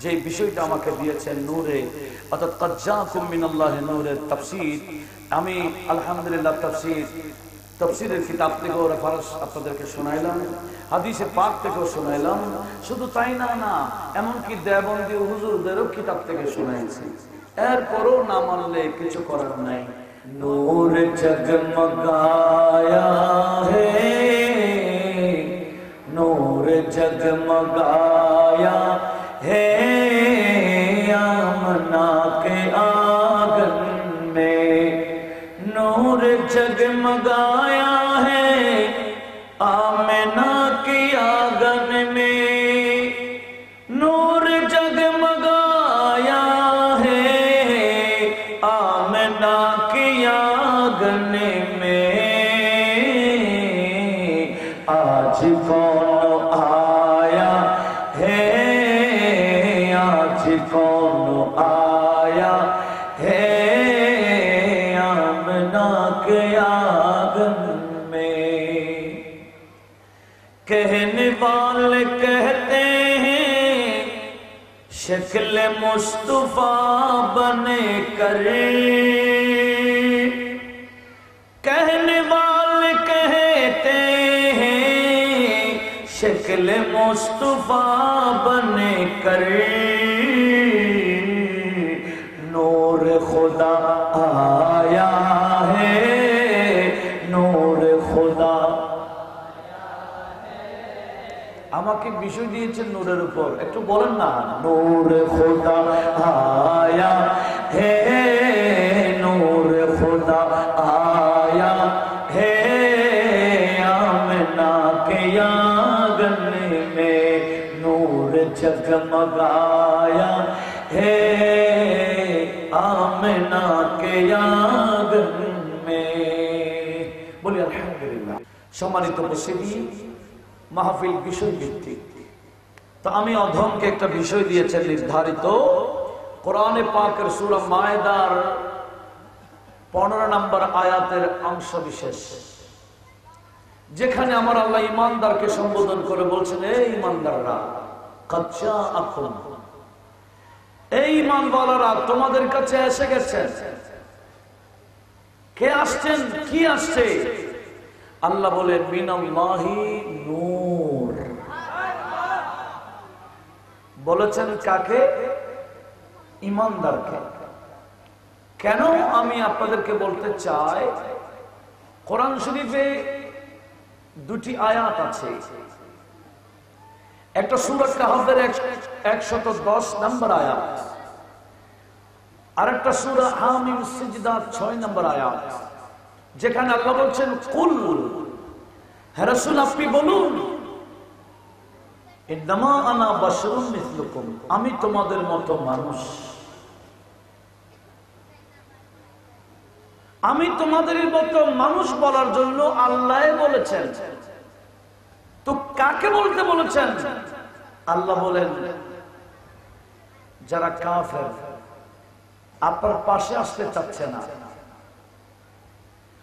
যে বিষয়টা আমাকে দিয়েছেন নূরে, অর্থাৎ ক্বাদ জাআকুম মিনাল্লাহি নূরের তাফসীর। আমি আলহামদুলিল্লাহ তফসিরের কিতাব থেকেও রেফারেন্স আপনাদেরকে শোনাইলাম, হাদিসে পাক থেকেও শোনাইলাম। শুধু তাই না, এমনকি দেওবন্দি হুজুরদেরও কিতাব থেকে শোনাইছি। এরপরও না মানলে কিছু করার নাই। নূর জগমগায়া হে, नूर जगमगाया है आमना के आंगन में, नूर जगमगाया है आमना के आंगन में, नूर जगमगाया है आमना के आंगन में। आज कौन आया है, आज कौन आया है आमना के आंगन में। कहने वाले कहते हैं शक्ल मुस्तफा बने कर, कहने वाले कहते शक्ल मुस्तफा बने कर, नूर खुदा आया है, नूर खुदा। আমাকে বিষয় দিয়েছেন নূরের উপর, একটু বলেন না, নূর খুদা আয়া হে, নূর খুদা আয়া হে आमना के आंगन में, नूर जगमगाया है आमना के आंगन में। बोलिए अल्हम्दुलिल्लाह। সম্মানিত উপস্থিতি, মাহফিল বিষয় ভিত্তিক। তো আমি অধমকে একটা বিষয় দিয়েছেন নির্ধারিত, কোরআনে পাকের সূরা মায়েদার 15 নম্বর আয়াতের অংশ বিশেষ, যেখানে আমার আল্লাহ ইমানদারকে সম্বোধন করে বলছেন, এই ইমানদাররা, ক্বাদ জাআকুম, এই ইমানওয়ালারা তোমাদের কাছে এসে গেছেন। কে আসছেন, কি আসছে? আল্লাহ বলেন মিনাল্লাহি নূর। বলেছেন কাকে? ইমানদারকে। কেন আমি আপনাদেরকে বলতে চাই, কোরআন শরীফে দুটি আয়াত আছে, একটা সূরা কাহফের 110 নম্বর আয়াত, আর একটা সূরা হামিম সিজদা 6 নম্বর আয়াত, যেখানে আল্লাহ বলছেন কুল, হে রাসূল আপনি বলুন, ইন্নামা আনা বাশারুম মিসলুকুম, আমি তোমাদের মতো মানুষ, আমি তোমাদের মতো মানুষ বলার জন্য আল্লাহ বলেছেন। তো কাকে বলতে বলেছেন? আল্লাহ বলেন যারা কাফের, আপনার পাশে আসতে চাচ্ছে না,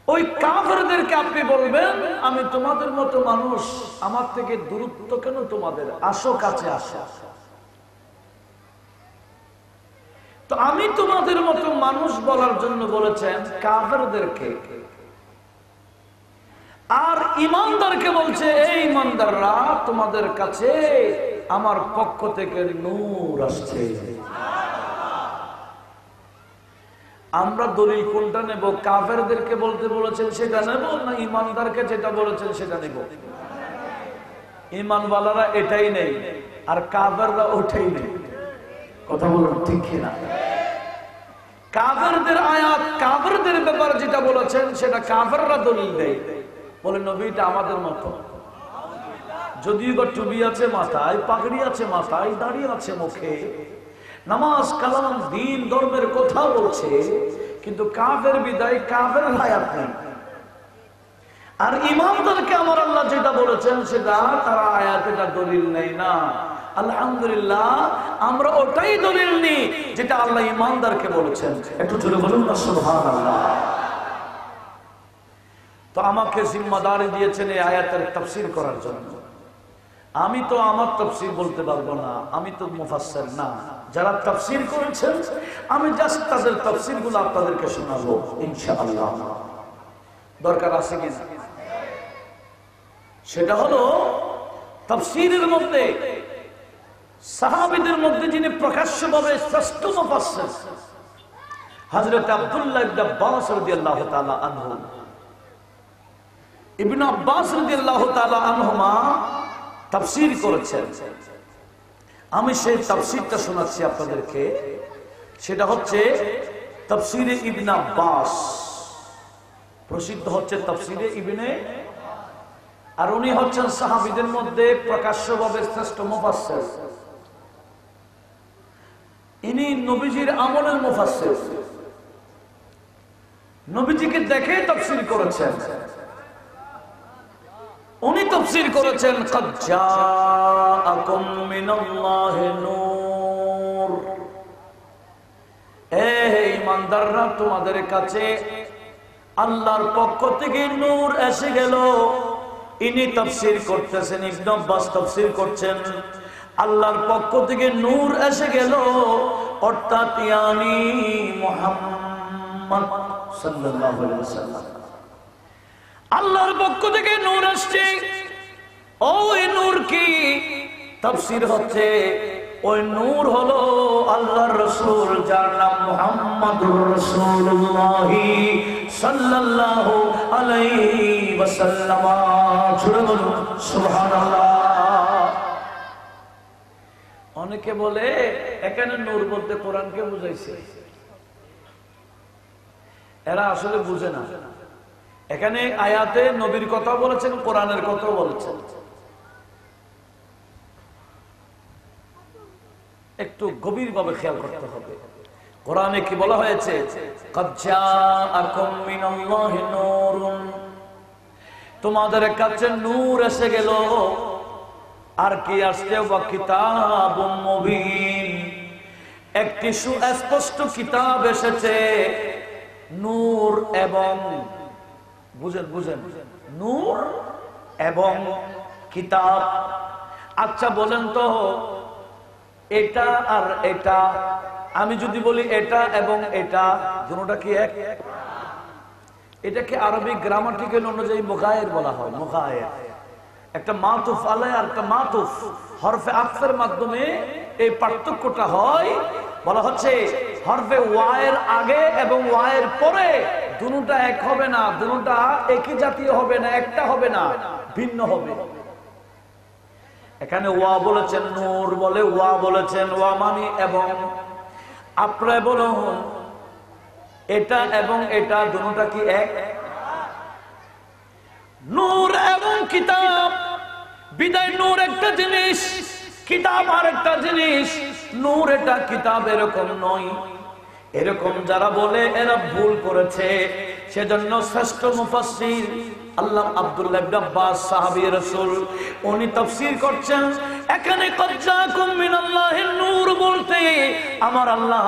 ওই কাফেরদেরকে আপনি বলবেন আমি তোমাদের মতো মানুষ, আমার থেকে দূরত্ব কেন তোমাদের, আসো কাছে আসো। তো আমি তোমাদের মতো মানুষ বলার জন্য বলেছেন কাফেরদেরকে, আর ইমানদারকে বলছে এই ইমানদাররা তোমাদের কাছে আমার পক্ষ থেকে নূর আসছে। আমরা দলিল কোনটা নেব? কাফেরদেরকে বলতে বলেছেন সেটা নেব, না ইমানদারকে যেটা বলেছেন সেটা নেব? ইমানওয়ালারা এটাই নেই, আর কাফেররা ওটাই নেই। কথা বলুন ঠিক কিনা? কাফেরদের আয়াত, কাফেরদের ব্যাপারে যেটা বলেছেন সেটা কাফেররা দলিল দেয়, বলে নবীটা আমাদের মতো, যদিও বা টুপি আছে মাথায়, পাগড়ি আছে মাথায়, দাড়ি আছে মুখে, নামাজ কালাম দ্বীন ধর্মের কথা বলছে, কিন্তু কাফের বিদায় কাফের আয়াত নেই। আর ইমানদারকে আমার আল্লাহ যেটা বলেছেন সেটা তারা আয়াতের দলিল নেই না। আলহামদুলিল্লাহ, আমরা ওটাই দলিল নিই যেটা আল্লাহ ইমানদারকে বলেছেন। একটু জোরে বলুন না সুবহানাল্লাহ। তো আমাকে জিম্মাদারি দিয়েছেন এই আয়াতের তাফসীর করার জন্য। আমি তো আমার তাফসীর বলতে পারবো না, আমি তো মুফাসসির না। যারা তাফসীর করেছেন আমি জাস্ট তাদের তাফসীরগুলো আপনাদেরকে শোনাবো ইনশাআল্লাহ। দরকার আছে কি না? সেটা হলো তাফসীরের মধ্যে সাহাবীদের মধ্যে যিনি প্রকাশ্যভাবে শ্রেষ্ঠ মুফাসসির হযরত আব্দুল্লাহ ইবনে আব্বাস রাদিয়াল্লাহু তাআলা আনহু। ইবনে আব্বাস রাদিয়াল্লাহু তাআলা আনহুমা তাফসীর করেছেন। আমি সেই তাফসীরটা শোনাচ্ছি আপনাদেরকে। সেটা হচ্ছে তাফসীরে ইবনে আব্বাস, প্রসিদ্ধ হচ্ছে তাফসীরে ইবনে, আর উনি হচ্ছেন সাহাবীদের মধ্যে প্রকাশ্যভাবে শ্রেষ্ঠ মুফাসসির। ইনি নবীজির আমলের মুফাসসির, নবীজিকে দেখে তাফসীর করেছেন। উনি তাফসীর করেছেন ক্বাদ জাআকুম মিনাল্লাহি নূর, হে ঈমানদাররা তোমাদের কাছে আল্লাহর পক্ষ থেকে নূর এসে গেল। ইনি তাফসীর করতেছেন, ইবনে আব্বাস তাফসীর করছেন আল্লাহর পক্ষ থেকে নূর এসে গেল, অর্থাৎ ইয়ানি মুহাম্মদ সাল্লাল্লাহু আলাইহি ওয়াসাল্লাম। আল্লাহর পক্ষ থেকে নূর আসছে। ওই নূর কি? তাফসীর হচ্ছে ওই নূর হলো আল্লাহর রাসূল, যার নাম মুহাম্মাদুর রাসূলুল্লাহ সাল্লাল্লাহু আলাইহি ওয়াসাল্লাম। সুবহানাল্লাহ। অনেকে বলে এখানে নূর বলতে কোরআনকে বুঝাইছে। এরা আসলে বুঝে না। এখানে আয়াতে নবীর কথা বলেছেন, কোরআনের কথা বলেছেন। একটু গভীরভাবে খেয়াল করতে হবে। কোরআনে কি বলা হয়েছে? ক্বাদ জাআকুম মিনাল্লাহি নূরুন, তোমাদের কাছে নূর এসে গেল। আর কি আসছে? ওয়া কিতাবুম মুবিন, একটি সুস্পষ্ট কিতাব এসেছে। নূর এবং, বুঝেন বুঝেন, নূর এবং কিতাব। আচ্ছা বলেন তো, এটা আর এটা, আমি যদি বলি এটা এবং এটা, দুটোটা কি এক? এটাকে আরবি গ্রামাটিক্যাল অনুযায়ী মুগায়ের বলা হয়। মুগায়ের একটা মাতুফ আলাইহি আর একটা মাতুফ হরফে আতফের মাধ্যমে এই পার্থক্যটা হয়। বলা হচ্ছে হরফে ওয়ায়ের আগে এবং ওয়ায়ের পরে দুটোটা এক হবে না, দুটোটা একই জাতীয় হবে না, একটা হবে না, ভিন্ন হবে। এখানে ওয়া বলেছেন, নূর বলে ওয়া বলেছেন, ওয়া মানে এবং। আপনারা বলুন এটা এবং এটা দুটোটা কি এক? নূর এবং কিতাব, বিদায় নূর একটা জিনিস, কিতাব আর একটা জিনিস। নূর এটা, কিতাব এরকম নয়। এরকম যারা বলে এরা ভুল করেছে। সেজন্য শ্রেষ্ঠ মুফাসসির আল্লাহ আব্দুল্লাহ ইবনে আব্বাস সাহাবী রাসূল, উনি তাফসীর করছেন এখানে ক্বাদ জাআকুম মিনাল্লাহি নূর বলতে আমার আল্লাহ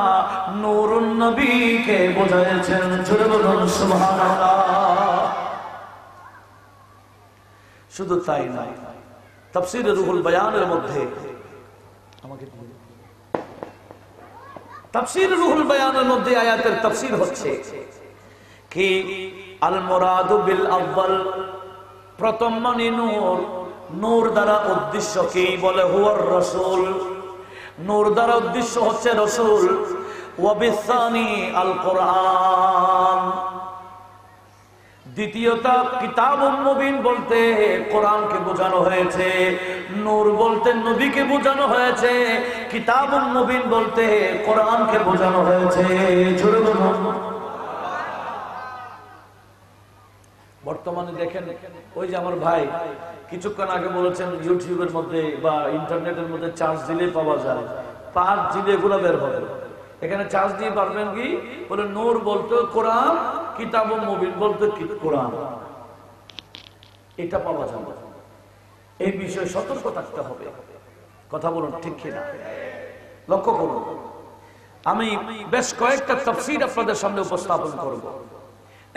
নূরুন নবীকে বোঝাচ্ছেন। জোরে বলুন সুবহানাল্লাহ। শুধু তাই নয়, তাফসীরে রুহুল বায়ানের মধ্যে, আমাকে তাফসীরে রুহুল বায়ানের মধ্যে আয়াতের তাফসীর হচ্ছে কি আল মুরাদু বিল আউয়াল, প্রথম মানে নূর। নূর দ্বারা উদ্দেশ্য কি? বলে হুয়ার রাসূল, নূর দ্বারা উদ্দেশ্য হচ্ছে রাসূল। ওয়া বিসানি আল কোরআন, দ্বিতীয়টা কিতাবুম মুবিন বলতে কোরআনকে বোঝানো হয়েছে, নূর বলতে নবীকে বোঝানো হয়েছে, কিতাবুম মুবিন বলতে কোরআনকে বোঝানো হয়েছে। জোরে বলুন। বর্তমানে দেখেন, ওই যে আমার ভাই কিছুক্ষণ আগে বলেছেন ইউটিউবের মধ্যে বা ইন্টারনেটের মধ্যে চার্জ দিলে পাওয়া যায়, পাঁচ দিলে এগুলো বের হবে। এখানে চার্জ দিয়ে পারবেন কি? বলে নূর বলতে কোরআন, কিতাব ও মুবিন বলতে কোরআন, এটা পাওয়া যাবে। এই বিষয়ে সতর্ক থাকতে হবে। কথা বলুন ঠিক কিনা? লক্ষ্য করুন, আমি বেশ কয়েকটা তাফসীর আপনাদের সামনে উপস্থাপন করব,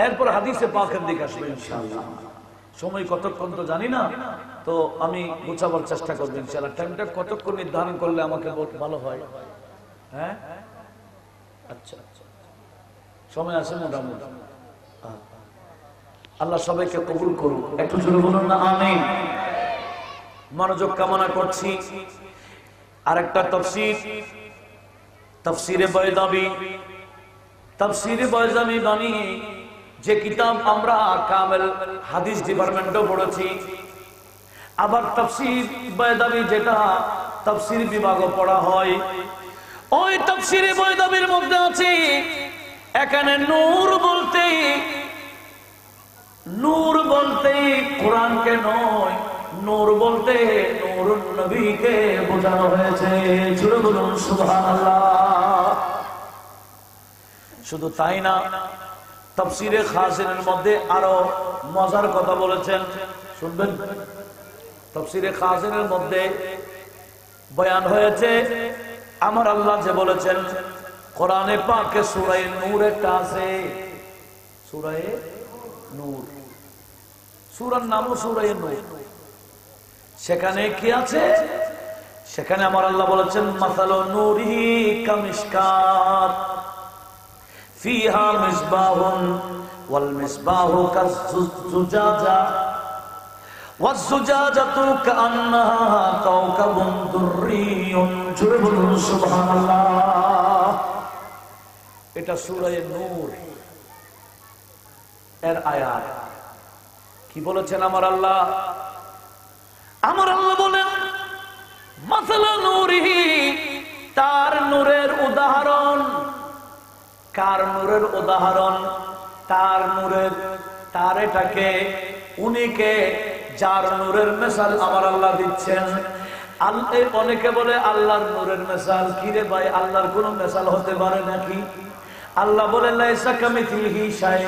এরপর হাদিসে পাকের দিকে আসবে ইনশাআল্লাহ। সময় কতক্ষণ তো জানি না, তো আমি গোছাবার চেষ্টা করবো ইনশাআল্লাহ। টাইমটা কতক্ষণ নির্ধারণ করলে আমাকে ভালো হয়? হ্যাঁ, আচ্ছা আচ্ছা, সময় আছে মোটামুটি। আল্লাহ সবাইকে কবুল করুক। একটু জোরে বলুন না আমিন। মনোযোগ কামনা করছি। আরেকটা তাফসীর, তাফসীরে বায়দাবী, তাফসীরে বায়দাবী বানি যে কিতাব আমরা কামেল হাদিস ডিপার্টমেন্টে পড়েছি, আবার তাফসীর বায়দাবী যেটা তাফসীর বিভাগও পড়া হয়, ওই তাফসীরে বায়দাবীর মধ্যে আছে এখানে নূর বলতে, নূর বলতে কোরআনকে নয়, নূর বলতে নূরুন নবীকে বোঝানো হয়েছে। জোরে বলুন সুবহানাল্লাহ। শুধু তাই না, তাফসীরে খাজিনের মধ্যে আরো মজার কথা বলেছেন, শুনবেন। তাফসীরে খাজিনের মধ্যে বয়ান হয়েছে আমার আল্লাহ যে বলেছেন কোরআনে পাকে সূরা নূর একটা আছে, সূরা নূর, সূরার নামও সূরা নূর। সেখানে কি আছে? সেখানে আমার আল্লাহ বলেছেন মাসালু নূরিহি কামিশকাত ফিহা মিসবাহুন ওয়াল মিসবাহু কাযুজাজা ওয়াজ-জুজাজাতু কাআন্নাহা কাওকাবুন দুররিয়ুন। জোরে বলুন সুবহানাল্লাহ। এটা সূরা নূর এর আয়াত। কি বলেছেন আমার আল্লাহ? আমার আল্লাহ বলেন মাসালা নূরিহি, তার নূরের উদাহরণ। কার নূরের উদাহরণ? তার নূরের, তার এটাকে, উনিকে, যার নূরের মিসাল আমার আল্লাহ দিচ্ছেন। অনেকে বলে আল্লাহর নূরের মিসাল কি রে ভাই, আল্লাহর কোন মিসাল হতে পারে নাকি? আল্লাহ বলে লাইসা কামিথলিহি শাই,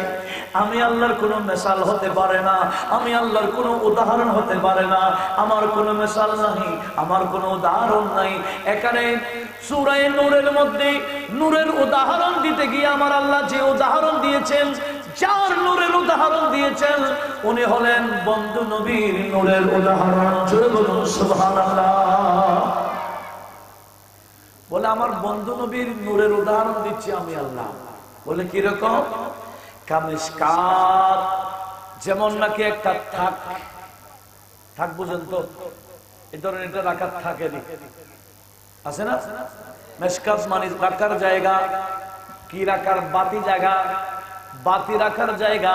আমি আল্লাহর কোনো মিসাল হতে পারে না, আমি আল্লাহর কোনো উদাহরণ হতে পারে না, আমার কোনো মিসাল নাই, আমার কোনো উদাহরণ নাই। এখানে সূরা নূরের মধ্যে নূরের উদাহরণ দিতে গিয়ে আমার আল্লাহ যে উদাহরণ দিয়েছেন, যার নূরের উদাহরণ দিয়েছেন, উনি হলেন বন্ধু নবীর নূরের উদাহরণ। জোরে বলুন সুবহানাল্লাহ। বলে আমার বন্ধু নবীর নূরের উদাহরণ দিচ্ছি আমি আল্লাহ। বলে কিরকম? কামিশকাত, যেমন নাকি একটা থাক, থাক বুঝেন তো, এই ধরনের এটা রাখার থাকে আছে না? মেশকাত মানে রাখার জায়গা, কি রাখার? বাতি জায়গা, বাতি রাখার জায়গা।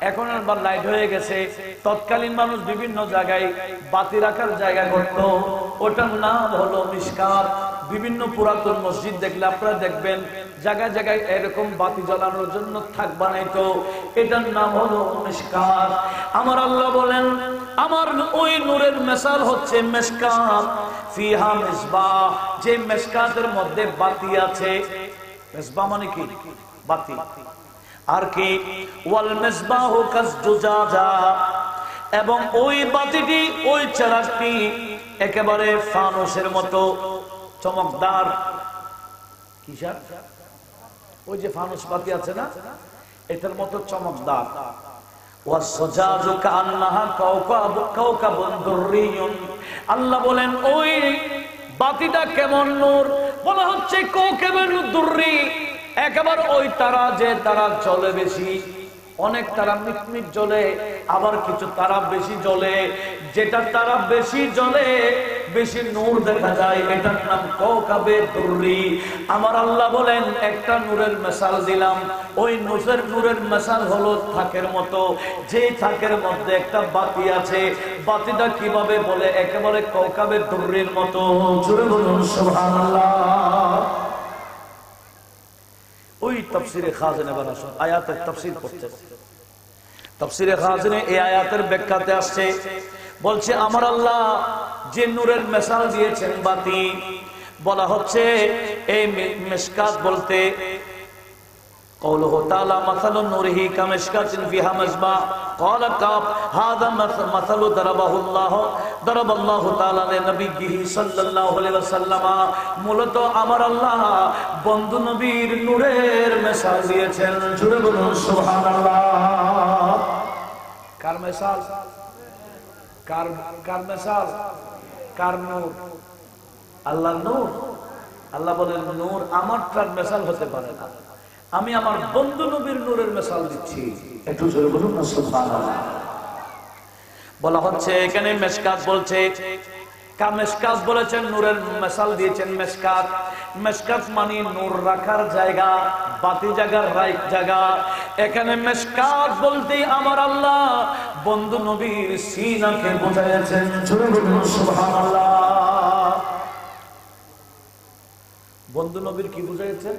এখন আবার লাইট হয়ে গেছে, তৎকালীন মানুষ বিভিন্ন জায়গায় বাতি রাখার জায়গা করত, ওটার নাম হলো মিশকাত। বিভিন্ন পুরাতন মসজিদ দেখলে আপনারা দেখবেন জায়গায় জায়গায় এরকম বাতি জ্বালানোর জন্য থাক বানাইতো, এটার নাম হলো মিশকাত। আমার আল্লাহ বলেন আমার ওই নূরের মিসাল হচ্ছে মিশকাত ফিহা মিসবাহ, যে মিশকাতের মধ্যে বাতি আছে। মিসবাহ মানে কি? বাতি। আর কি? ওয়াল মিসবাহু কাযুজাজা, এবং ওই বাতিটি, ওই চারাকটি একেবারে ফানুসের মতো চমকদার। কিসের? ওই যে ফানুস বাতি আছে না, এটার মতো চমকদার। ওয়াস-সুজাজু কাআন্নাহা কাওকাবুন দুররিয়ুন। আল্লাহ বলেন ওই বাতিটা কেমন নূর? বলা হচ্ছে কাওকাবুন দুররি, একেবারে ওই তারা যে তারা জ্বলে বেশি, অনেক তারা মিটমিট জ্বলে, আবার কিছু তারা বেশি জ্বলে। যেটা তারা বেশি জ্বলে, বেশি নূর দেখা যায়, এটার নাম কাওকাবে দুররি। আমার আল্লাহ বলেন একটা নূরের মিসাল দিলাম, ওই নূরের মিসাল হলো থাকের মতো, যে থাকের মধ্যে একটা বাতি আছে। বাতিটা কিভাবে? বলে একেবারে কাওকাবে দুররির মতো। জোরে বলুন সুবহানাল্লাহ। ওই তাফসীরে খাজিনে বানাসুন আয়াতের তাফসীর করতে, তাফসীরে খাজিনে এই আয়াতের ব্যাখ্যাতে আসছে, বলছে আমার আল্লাহ যে নূরের মিসাল দিয়েছেন বাতি, বলা হচ্ছে এই মিশকাত বলতে قوله تعالى مثل نوره كمشكاة فيها مصباح قال كعب هذا مثل ضرب الله تعالى لنبيه صلى الله عليه وسلم। মূলত আমার আল্লাহ বন্ধু নবীর নূরের মিসাল দিয়েছেন। জোরে বলুন সুবহানাল্লাহ। কার মিসাল? কার কার মিসাল, কার নূর? আল্লাহর নূর। আল্লাহ বলেন নূর আমারটার মিসাল হতে পারে না, আমি আমার বন্ধু নবীর নূরের মিসাল দিচ্ছি। একটু জোরে বলুন না সুবহানাল্লাহ। বলা হচ্ছে এখানে মেশকাত বলছে, মেশকাত বলেছেন নূরের মিসাল দিয়েছেন মেশকাত। মেশকাত মানে নূর রাখার জায়গা, বাতি জায়গার রাইট জায়গা। এখানে মেশকাত বলতে আমার আল্লাহ বন্ধু নবীর সিনাকে বোঝাইছেন। জোরে বলুন সুবহানাল্লাহ। বন্ধু নবীর কি বুঝাইছেন?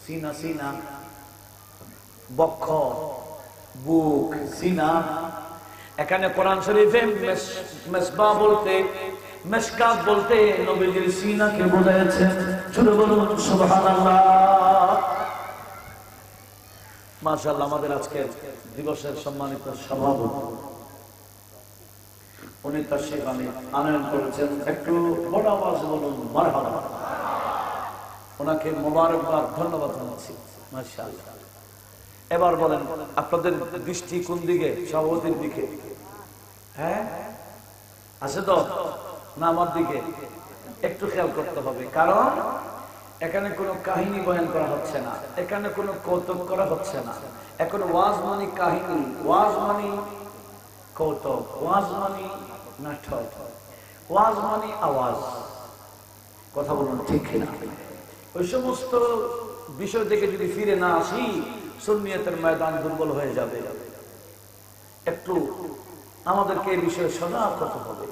সিনা, সিনা বক্ষ, বুক, সিনা। এখানে কোরআন শরীফে মেসবা বলতে, মেশকাত বলতে নবীজির সিনাকে বোঝাইছেন। জোরে বলুন সুবহানাল্লাহ। মাশাআল্লাহ। আমাদের আজকের দিবসের সম্মানিত সভাপতি উনি তাশরীফ আনয়ন করেছেন। একটু বড় আওয়াজে বলুন মারহাবা। ওনাকে মোবারকবাদ, ধন্যবাদ জানাচ্ছি। মাশাআল্লাহ। এবার বলেন আপনাদের দৃষ্টি কোন দিকে? সভাপতির দিকে। হ্যাঁ আছে তো না? আমার দিকে একটু খেয়াল করতে হবে, কারণ এখানে কোনো কাহিনী বয়ান করা হচ্ছে না, এখানে কোনো কৌতুক করা হচ্ছে না। এখন ওয়াজ মানি কাহিনী, ওয়াজ মানি কৌতুক, ওয়াজ মানি নাটক, ওয়াজ মানি আওয়াজ। কথা বলুন ঠিক কিনা? ওই সমস্ত বিষয় থেকে যদি ফিরে না আসি সুন্নিয়তের ময়দান দুর্বল হয়ে যাবে। একটু আমাদেরকে এই বিষয়ে সজাগ হতে হবে।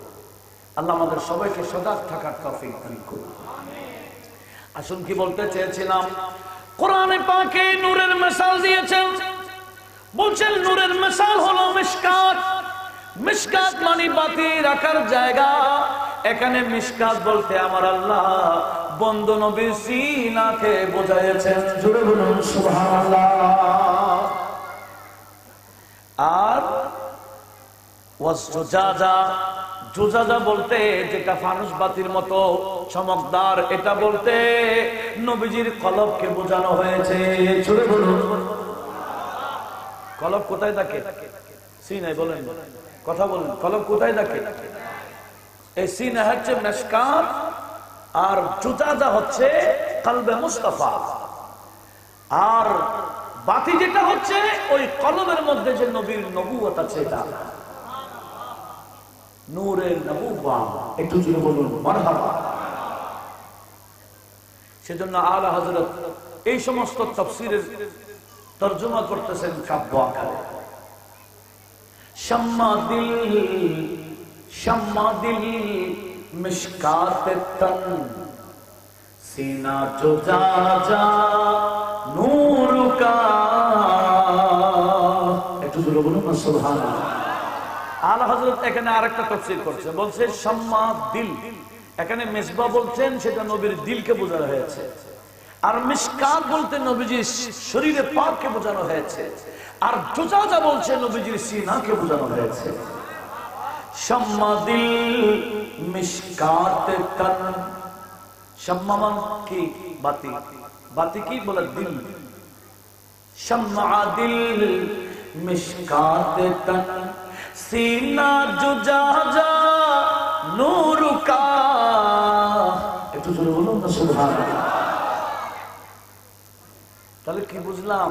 আল্লাহ আমাদের সবাইকে সজাগ থাকার তৌফিক দান করুন। আসুন কি বলতে চেয়েছিলাম, কোরআনে পাকে নূরের মিসাল দিয়েছেন। বলছেন নূরের মিসাল হলো মিশকাত। মিশকাত মানে বাতি রাখার জায়গা। এখানে মিশকাত বলতে আমার আল্লাহ বন্ধু নবীর সিনাকে বোঝাইছেন। জোরে বলুন সুবহানাল্লাহ। আর ওয়াসজুজাজা, জুজাজা বলতে যেটা ফানুস বাতির মতো চমকদার, এটা বলতে নবীজির কলবকে বোঝানো হয়েছে। জোরে বলুন। কলব কোথায় থাকে? সিনায়। বলেন, কথা বলেন, কলব কোথায় থাকে? এই সিনা হচ্ছে মিশকাত, আর জুজাজা হচ্ছে কলবে মুস্তাফা। আর বাতি যেটা হচ্ছে ওই কলবের মধ্যে যে নবীর নবুয়ত আছে, এটা নূরের নবুওয়াত। একটু জোরে বলুন মারহাবা। সেজন্য আলা হযরত এই সমস্ত তাফসীরের তরজমা করতেছেন কাব্য আকারে। শাম্মাদিল শাম্মাদিল মিশকাতে তন সিনা জুজাজা নূর কা। একটু জোরে বলুন না সুবহানাল্লাহ। আলা হযরত এখানে আরেকটা তাফসীর করছে, বলছে শাম্মাদিল। এখানে মিসবাহ বলছেন সেটা নবীর দিলকে বোঝানো হয়েছে, আর মিশকাত বলতে নবীজির শরীরে পাককে বোঝানো হয়েছে, আর জুজাজা বলছে নবীজির সিনাকে বোঝানো হয়েছে। শাম্মাদিল মিশকাতে তন। শাম্মা কি? বাতি। বাতি কি বলে? দিল। শাম্মাদিল মিশকাতে তন সিনা জুজাজা নূর কা। একটু জোরে বলুন না সুবহানাল্লাহ। তাহলে কি বুঝলাম?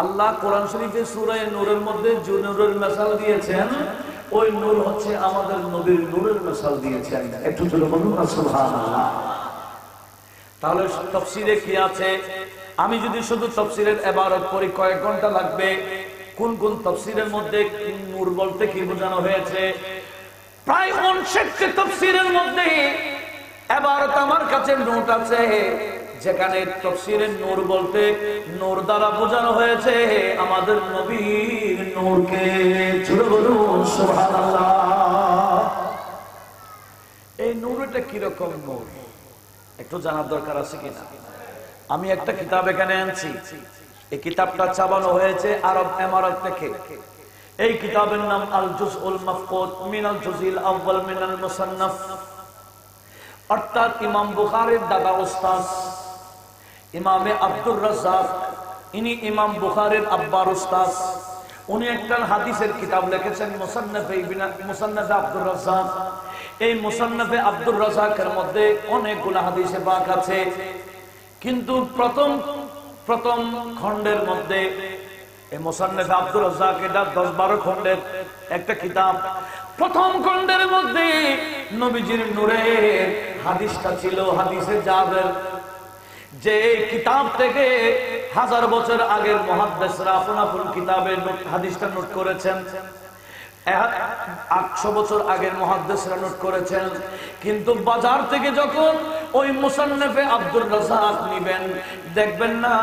আল্লাহ কোরআন শরীফে সূরা নূরের মধ্যে যে নূরের মিসাল দিয়েছেন, ওই নূর হচ্ছে আমাদের নবীর নূরের মিসাল দিয়েছেন। একটু জোরে বলুন না সুবহানাল্লাহ। তাহলে তাফসীরে কি আছে? আমি যদি শুধু তাফসীরের ইবারত পড়ি কয়েক ঘন্টা লাগবে। কোন কোন তাফসীরের মধ্যে নূর বলতে কি বোঝানো হয়েছে? প্রায় 59টি তাফসীরের মধ্যে ইবারত আমার কাছে নোট আছে, যেখানে তাফসীরে নূর বলতে নূর দ্বারা বোঝানো হয়েছে আমাদের নবীর নূরকে। জোরে বলুন সুবহানাল্লাহ। এই নূরটা কি রকম নূর একটু জানার দরকার আছে কিনা? আমি একটা কিতাব এখানে আনছি। এই কিতাবটা ছাপানো হয়েছে আরব ইমারাত থেকে। এই কিতাবের নাম আল জুজউল মাফকুদ মিনাল জুজিল আউয়াল মিনাল মুসান্নাফ। অর্থাৎ ইমাম বুখারীর দাদা উস্তাদ ইমামে আব্দুর রাজ্জাক, ইনি ইমাম বুখারীর আব্বার উস্তাদ। উনি একটা হাদিসের কিতাব লিখেছেন মুসান্নাফে আব্দুর রাজ্জাক। এই মুসান্নাফে আব্দুর রাজ্জাকের মধ্যে অনেকগুলো হাদিসে পাক আছে, কিন্তু প্রথম খণ্ডের মধ্যে এই মুসান্নাফে আব্দুর রাজ্জাক এটা 10-12 খণ্ডের একটা কিতাব। প্রথম খণ্ডের মধ্যে নবীজির নূরের হাদিসটা ছিল হাদিসে জাবের, যে কিতাব থেকে 1000 বছর আগের মুহাদ্দিসরা আপন কিতাবে হাদিসটা নোট করেছেন, 800 বছর আগের মুহাদ্দিসরা নোট করেছেন। কিন্তু বাজার থেকে যখন ওই মুসান্নাফে আব্দুর রাজ্জাক নিবেন, দেখবেন না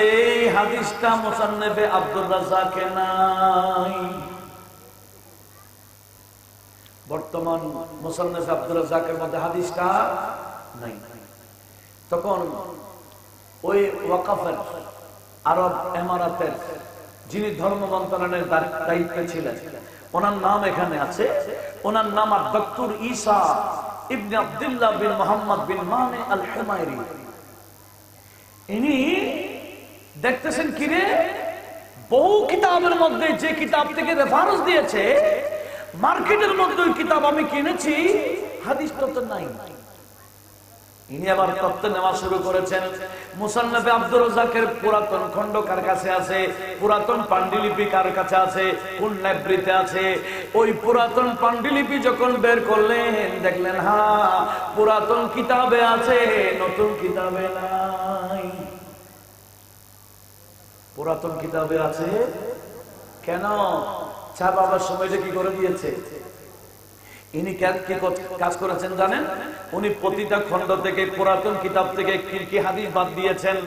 এই হাদিসটা মুসান্নাফে আব্দুর রাজ্জাকে নাই। বর্তমান মুসান্নাফে আব্দুর রাজ্জাকের মধ্যে হাদিসটা নাই। তখন ওই ওয়াকাফের আরব এমারাতের যিনি ধর্ম মন্ত্রণালয়ের দায়িত্বে ছিলেন, ওনার নাম এখানে আছে। ওনার নাম ডক্টর ঈসা ইবনে আব্দুল্লাহ বিন মুহাম্মদ বিন মানে আল হুমায়রি। ইনি দেখতেছেন কিরে, বহু কিতাবের মধ্যে যে কিতাব থেকে রেফারেন্স দিয়েছে, মার্কেটের মধ্যে ওই কিতাব আমি কিনেছি, হাদিস তো নাই। ইনি আবার তত্ত্ব নেওয়া শুরু করেছেন। মুসান্নাফে আব্দুর রাজ্জাকের পুরাতন খণ্ড কার কাছে আছে, পুরাতন পান্ডুলিপি কার কাছে আছে, কোন লাইব্রেরিতে আছে? ওই পুরাতন পান্ডুলিপি যখন বের করলেন, দেখলেন হ্যাঁ পুরাতন কিতাবে আছে, নতুন কিতাবে নাই। পুরাতন কিতাবে আছে কেন? চা বাবার সময়টা কি করে দিয়েছে? ইনি কাজ করেছেন জানেন? উনি প্রতিটা খণ্ড থেকে, পুরাতন কিতাব থেকে কি হাদিস বাদ দিয়েছেন,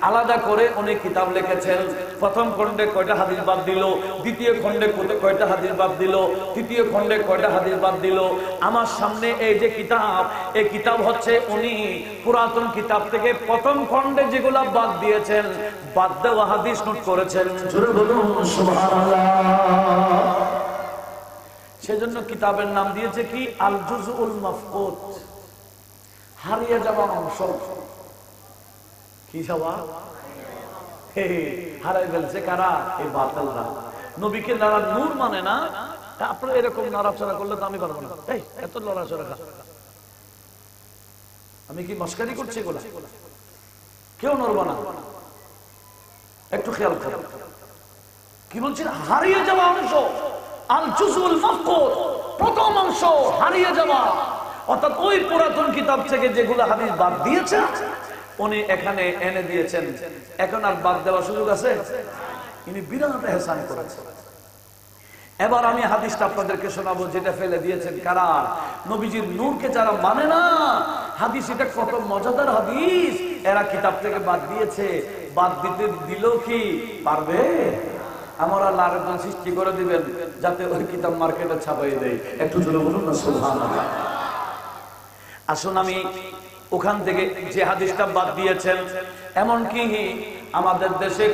আলাদা করে উনি কিতাব লিখেছেন। প্রথম খণ্ডে কয়টা হাদিস বাদ দিল, দ্বিতীয় খণ্ডে কয়টা হাদিস বাদ দিল, তৃতীয় খণ্ডে কয়টা হাদিস বাদ দিল। আমার সামনে এই যে কিতাব, এই কিতাব হচ্ছে উনি পুরাতন কিতাব থেকে প্রথম খণ্ডে যেগুলা বাদ দিয়েছেন, বাদ দেওয়া হাদিস নোট করেছেন। জোরে বলুন সুবহানাল্লাহ। সেজন্য কিতাবের নাম দিয়েছে কি? আল জুজউল মাফকুদ, হারিয়ে যাওয়া অংশ। কি যাওয়া? হারাই ফেলছে কারা? এই বাতিলরা। নবীকে যারা নূর মানে না, আপনারা এরকম নড়াচড়া করলে তো আমি পারবো না। এই এত নড়াচড়া, আমি কি মস্কারি করছি? এগুলা কেউ নড়বো না, একটু খেয়াল করো। কি বলছেন? হারিয়ে যাওয়া অংশ, আল জুজউল মাফকুদ, প্রথম অংশ হারিয়ে যাওয়া। অর্থাৎ ওই পুরাতন কিতাব থেকে যেগুলো হাদিস বাদ দিয়েছে, উনি এখানে এনে দিয়েছেন। এখন আর বাদ দেওয়ার সুযোগ আছে? ইনি বিরাট ইহসান করেছেন। এবার আমি হাদিসটা আপনাদেরকে শোনাবো, যেটা ফেলে দিয়েছেন কারা? নবীজির নূরকে যারা মানে না। হাদিস এটা কত মজাদার হাদিস, এরা কিতাব থেকে বাদ দিয়েছে। বাদ দিতে দিল কি পারবে? আমার আল্লাহ আরেকজন সৃষ্টি করে দিবেন যাতে ওই কিতাব মার্কেটে ছাপাই দেয়। একটু জোরে বলুন না সুবহানাল্লাহ। আসুন আমি ওখান থেকে যে হাদিসটা বাদ দিয়েছেন, এমনকি আমাদের দেশে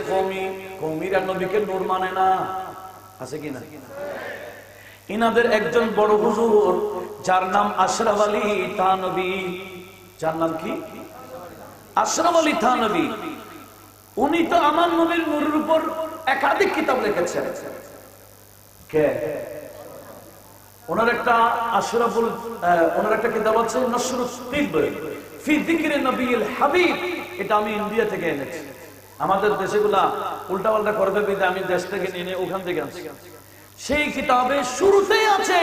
কওমিরা নবীকে নূর মানে না, আছে কিনা? ইনাদের একজন বড় হুজুর, যার নাম আশরাফ আলী থানভী। যার নাম কি? আশরাফ আলী থানভী। উনি তো আমার নবীর নূরের উপর একাধিক কিতাব লিখেছেন। কে? ওনার একটা ওনার একটা কিতাব আছে নসরুত তিব ফি যিকরি নবিয়িল হাবিব। এটা আমি ইন্ডিয়া থেকে এনেছি। আমাদের দেশগুলা উল্টাপাল্টা করে দেবে, আমি দেশ থেকে নিয়ে ওখান থেকে আনছি। সেই কিতাবে শুরুতেই আছে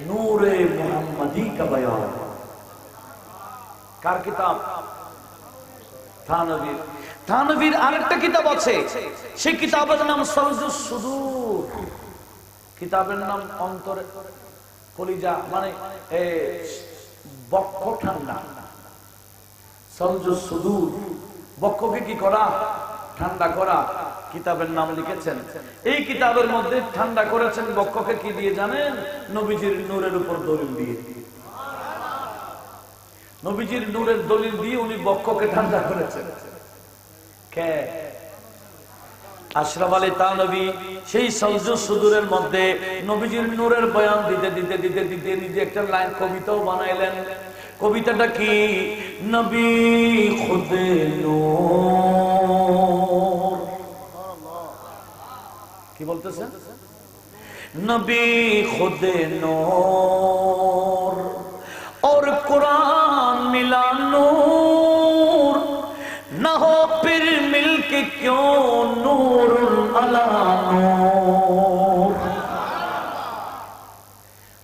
নূরে মুহাম্মাদি কা বয়ান। কার কিতাব? থানভীর। থানভীর আরেকটা কিতাব আছে, সেই কিতাবের নাম সাউজুস সুদূর। কিতাবের নাম অন্তরে কলিজা, মানে বক্ষ ঠান্ডা। সাউজুস সুদূর, বক্ষকে কি করা? ঠান্ডা করা। কিতাবের নাম লিখেছেন। এই কিতাবের মধ্যে ঠান্ডা করেছেন বক্ষকে কি দিয়ে জানেন? নবীজির নূরের উপর দলিল দিয়ে। নবীজির নূরের দলিল দিয়ে উনি বক্ষকে ঠান্ডা করেছেন। কে? আশরাফ আলী থানভী। সেই সাউজুস সুদূরের মধ্যে নবীজির নূরের বয়ান দিতে দিতে দিতে দিতে নিজে একটা লাইন কবিতাও বানাইলেন। কবিতাটা কি? নবী খুদে নূর। কি বলতেছেন? নবী খুদে নূর और कुरान मिला नूर न हो फिर मिलके क्यों नूर अला नूर।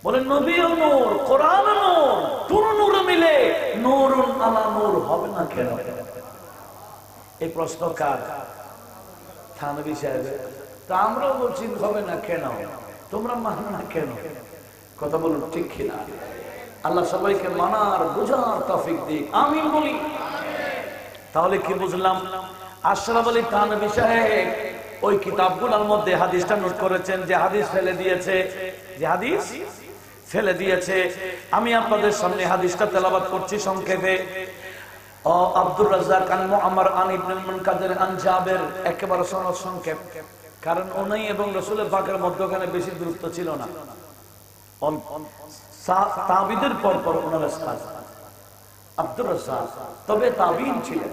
बोले नबी और नूर कुरान नूर दोनों नूर मिले नूर अला नूर হবে না কেন? এই প্রশ্ন কার? থানভী সাহেব। তা আমরাও বলছি হবে না কেন, তোমরা মানো না কেন? কথা বলুন ঠিক কিনা? আল্লাহ সবাইকে মানার বুঝার তৌফিক দিক, আমিন বলি। তাহলে কি বুঝলাম? আশরাফ আলী থানভী সাহেব ওই কিতাবগুলোর মধ্যে হাদিসটা নোট করেছেন, যে হাদিস ফেলে দিয়েছে, যে হাদিস ফেলে দিয়েছে। আমি আপনাদের সামনে হাদিসটা তেলাওয়াত করছি সংক্ষেপে। আব্দুর রাজ্জাক আন মুআম্মার আন ইবনুল মুনকাদির আন জাবের, একেবারে সনদ সংক্ষেপ, কারণ উনি এবং রাসূলের পাকের মধ্যখানে বেশি দূরত্ব ছিল না। তাবিদের পর পর ওনার উস্তাদ আব্দুর রাজ্জাক, তবে তাবিঈন ছিলেন।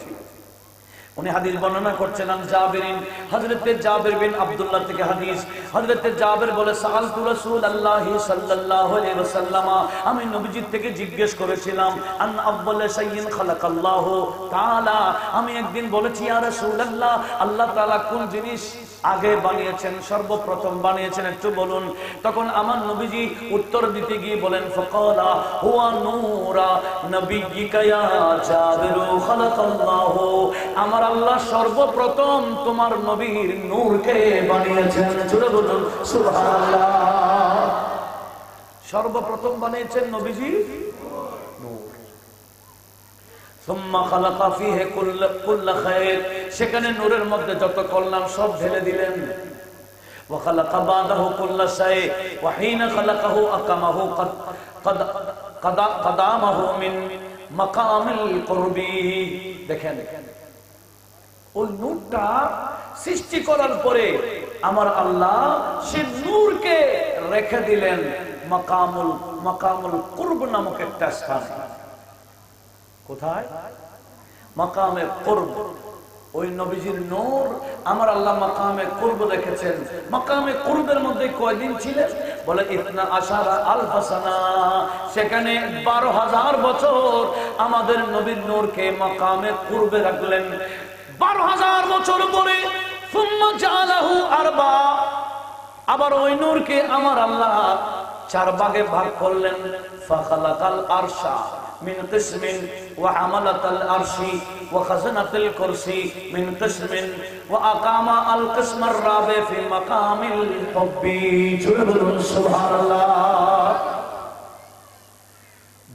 উনি হাদিস বর্ণনা করছেন আন জাবিরিন, হযরতে জাবির বিন আব্দুল্লাহ থেকে হাদিস। হযরতে জাবির বলে সাআলতু রাসূলুল্লাহি সাল্লাল্লাহু আলাইহি ওয়াসাল্লাম, আমি নবীজির থেকে জিজ্ঞেস করেছিলাম আন আউয়াল শাইইন খালাকাল্লাহু তাআলা, আমি একদিন বলেছি ইয়া রাসূলুল্লাহ, আল্লাহ তাআলা কোন জিনিস আগে বানিয়েছেন, সর্বপ্রথম বানিয়েছেন একটু বলুন। তখন আমার নবীজি উত্তর দিতে গিয়ে বলেন ফাকালা হুয়া নূরা নবিয়্যিকা ইয়া জাবির খালাকাল্লাহু, আমার আল্লাহ সর্বপ্রথম তোমার নবীর নূরকে বানিয়েছেন। জোরে বলুন সুবহানাল্লাহ। সর্বপ্রথম বানিয়েছেন নবীজি নূর। সুম্মা খালাকা ফীহি কুল্লা খায়র, সেখানে নূরের মধ্যে যত কল্যাণ সব ঢেলে দিলেন। ওয়া খালাকা বাদাহু কুল্লা শাই ওয়া হিনা খালাকাহু আকামাহু কাদামাহু মিন মাকামিল কুরবি। দেখেন ওই নূরটা সৃষ্টি করার পরে আমার আল্লাহ সেই নূরকে রেখে দিলেন মাকামুল কুরব নামক একটা স্থানে। কোথায়? মাকামে কুরব। ওই নবীজির নূর আমার আল্লাহ মাকামে কুরব রেখেছেন। মাকামে কুরবের মধ্যে কয়দিন ছিলেন? বলে ইতনা আশারা আলফ সানা, সেখানে 12,000 বছর আমাদের নবীর নূরকে মাকামে কুরবে রাখলেন। 12,000 বছর পরে সুম্মা জাআলাহু আরবা, আবার ওই নূরকে আমার আল্লাহ 4 ভাগে ভাগ করলেন। ফাখালাকাল আরশা মিন কিসমিন ওয়া হামালাতাল আরশি ওয়া খাজানাতুল কুরসি মিন কিসমিন ওয়া আকামা আল কিসমার রাবি ফি মাকামিল হুব্বি। জোরে বলুন সুবহানাল্লাহ।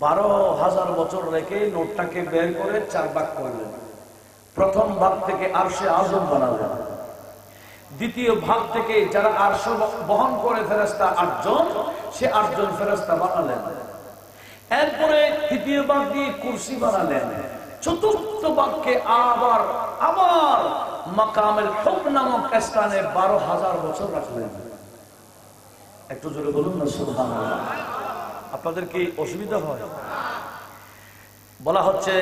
12,000 বছর রেখে নূরটাকে বের করে 4 ভাগ করলেন। প্রথম ভাগ থেকে আরশে আযম বানালেন। দ্বিতীয় ভাগ থেকে যারা আরশ বহন করে ফেরেশতা 8 জন, সে 8 জন ফেরেশতা বানালেন। এরপরে তৃতীয় ভাগ দিয়ে কুরসি বানালেন। চতুর্থ ভাগকে আবার মাকামের হুব নামক স্থানে 12,000 বছর রাখলেন। একটু জোরে বলুন না সুবহানাল্লাহ। আপনাদের কি অসুবিধা হয়? বলা হচ্ছে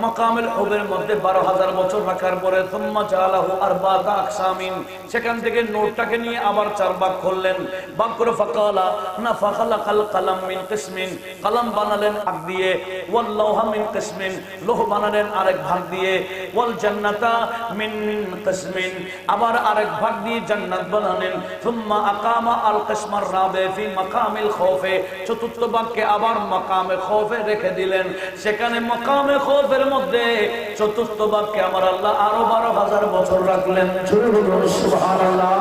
মাকামুল হুবের মধ্যে 12,000 বছর রাখার পরে সুম্মা জাআলাহু আরবাতা আকসামিন, সেখান থেকে নূরটাকে নিয়ে আবার 4 ভাগ করলেন। ভাগ করে ফাকালা না ফাখালাকাল কালাম মিন কিসমিন, কলম বানালেন ভাগ দিয়ে। ওয়াল লাওহা মিন কিসমিন, লৌহ বানালেন আরেক ভাগ দিয়ে। ওয়াল জান্নাতা মিন কিসমিন, আবার আরেক ভাগ দিয়ে জান্নাত বানালেন। সুম্মা আকামা আল কিসমার রাবি ফি মাকামিল খাউফে, চতুর্থ ভাগকে আবার মাকামে খাউফে রেখে দিলেন। সেখানে মাকামে খাউফের মধ্যে চতুর্থ ভাগকে আমার আল্লাহ আরো 12,000 বছর রাখলেন। সুবহানাল্লাহ।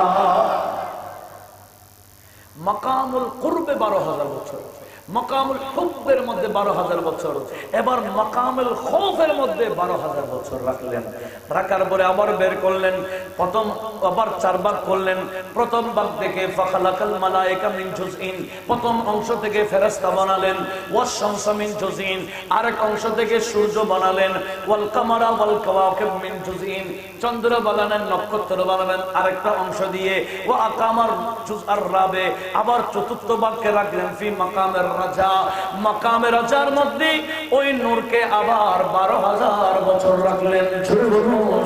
মাকামুল কুরবে 12,000 বছর, মাকামুল হুবের মধ্যে 12,000 বছর, এবার মাকামুল খাউফের মধ্যে 12,000 বছর রাখলেন। রাখার পরে আবার বের করলেন। প্রথম আবার 4 ভাগ করলেন। প্রথম ভাগ থেকে ফাখালাকাল মালায়েকা মিন জুজইন, প্রথম অংশ থেকে ফেরেশতা বানালেন। ওয়াস শামসা মিন জুজইন, আরেক অংশ থেকে সূর্য বানালেন। ওয়াল কামারা ওয়াল কাওয়াকিব মিন জুজইন, চন্দ্র বানালেন, নক্ষত্র বানালেন আরেকটা অংশ দিয়ে। ওয়া আকামার জুজআর রাবে, আবার চতুর্থ ভাগকে রাখলেন ফি মাকামের রাজা, মাকামে রাজার মধ্যে ওই নূরকে আবার 12,000 বছর রাখলেন।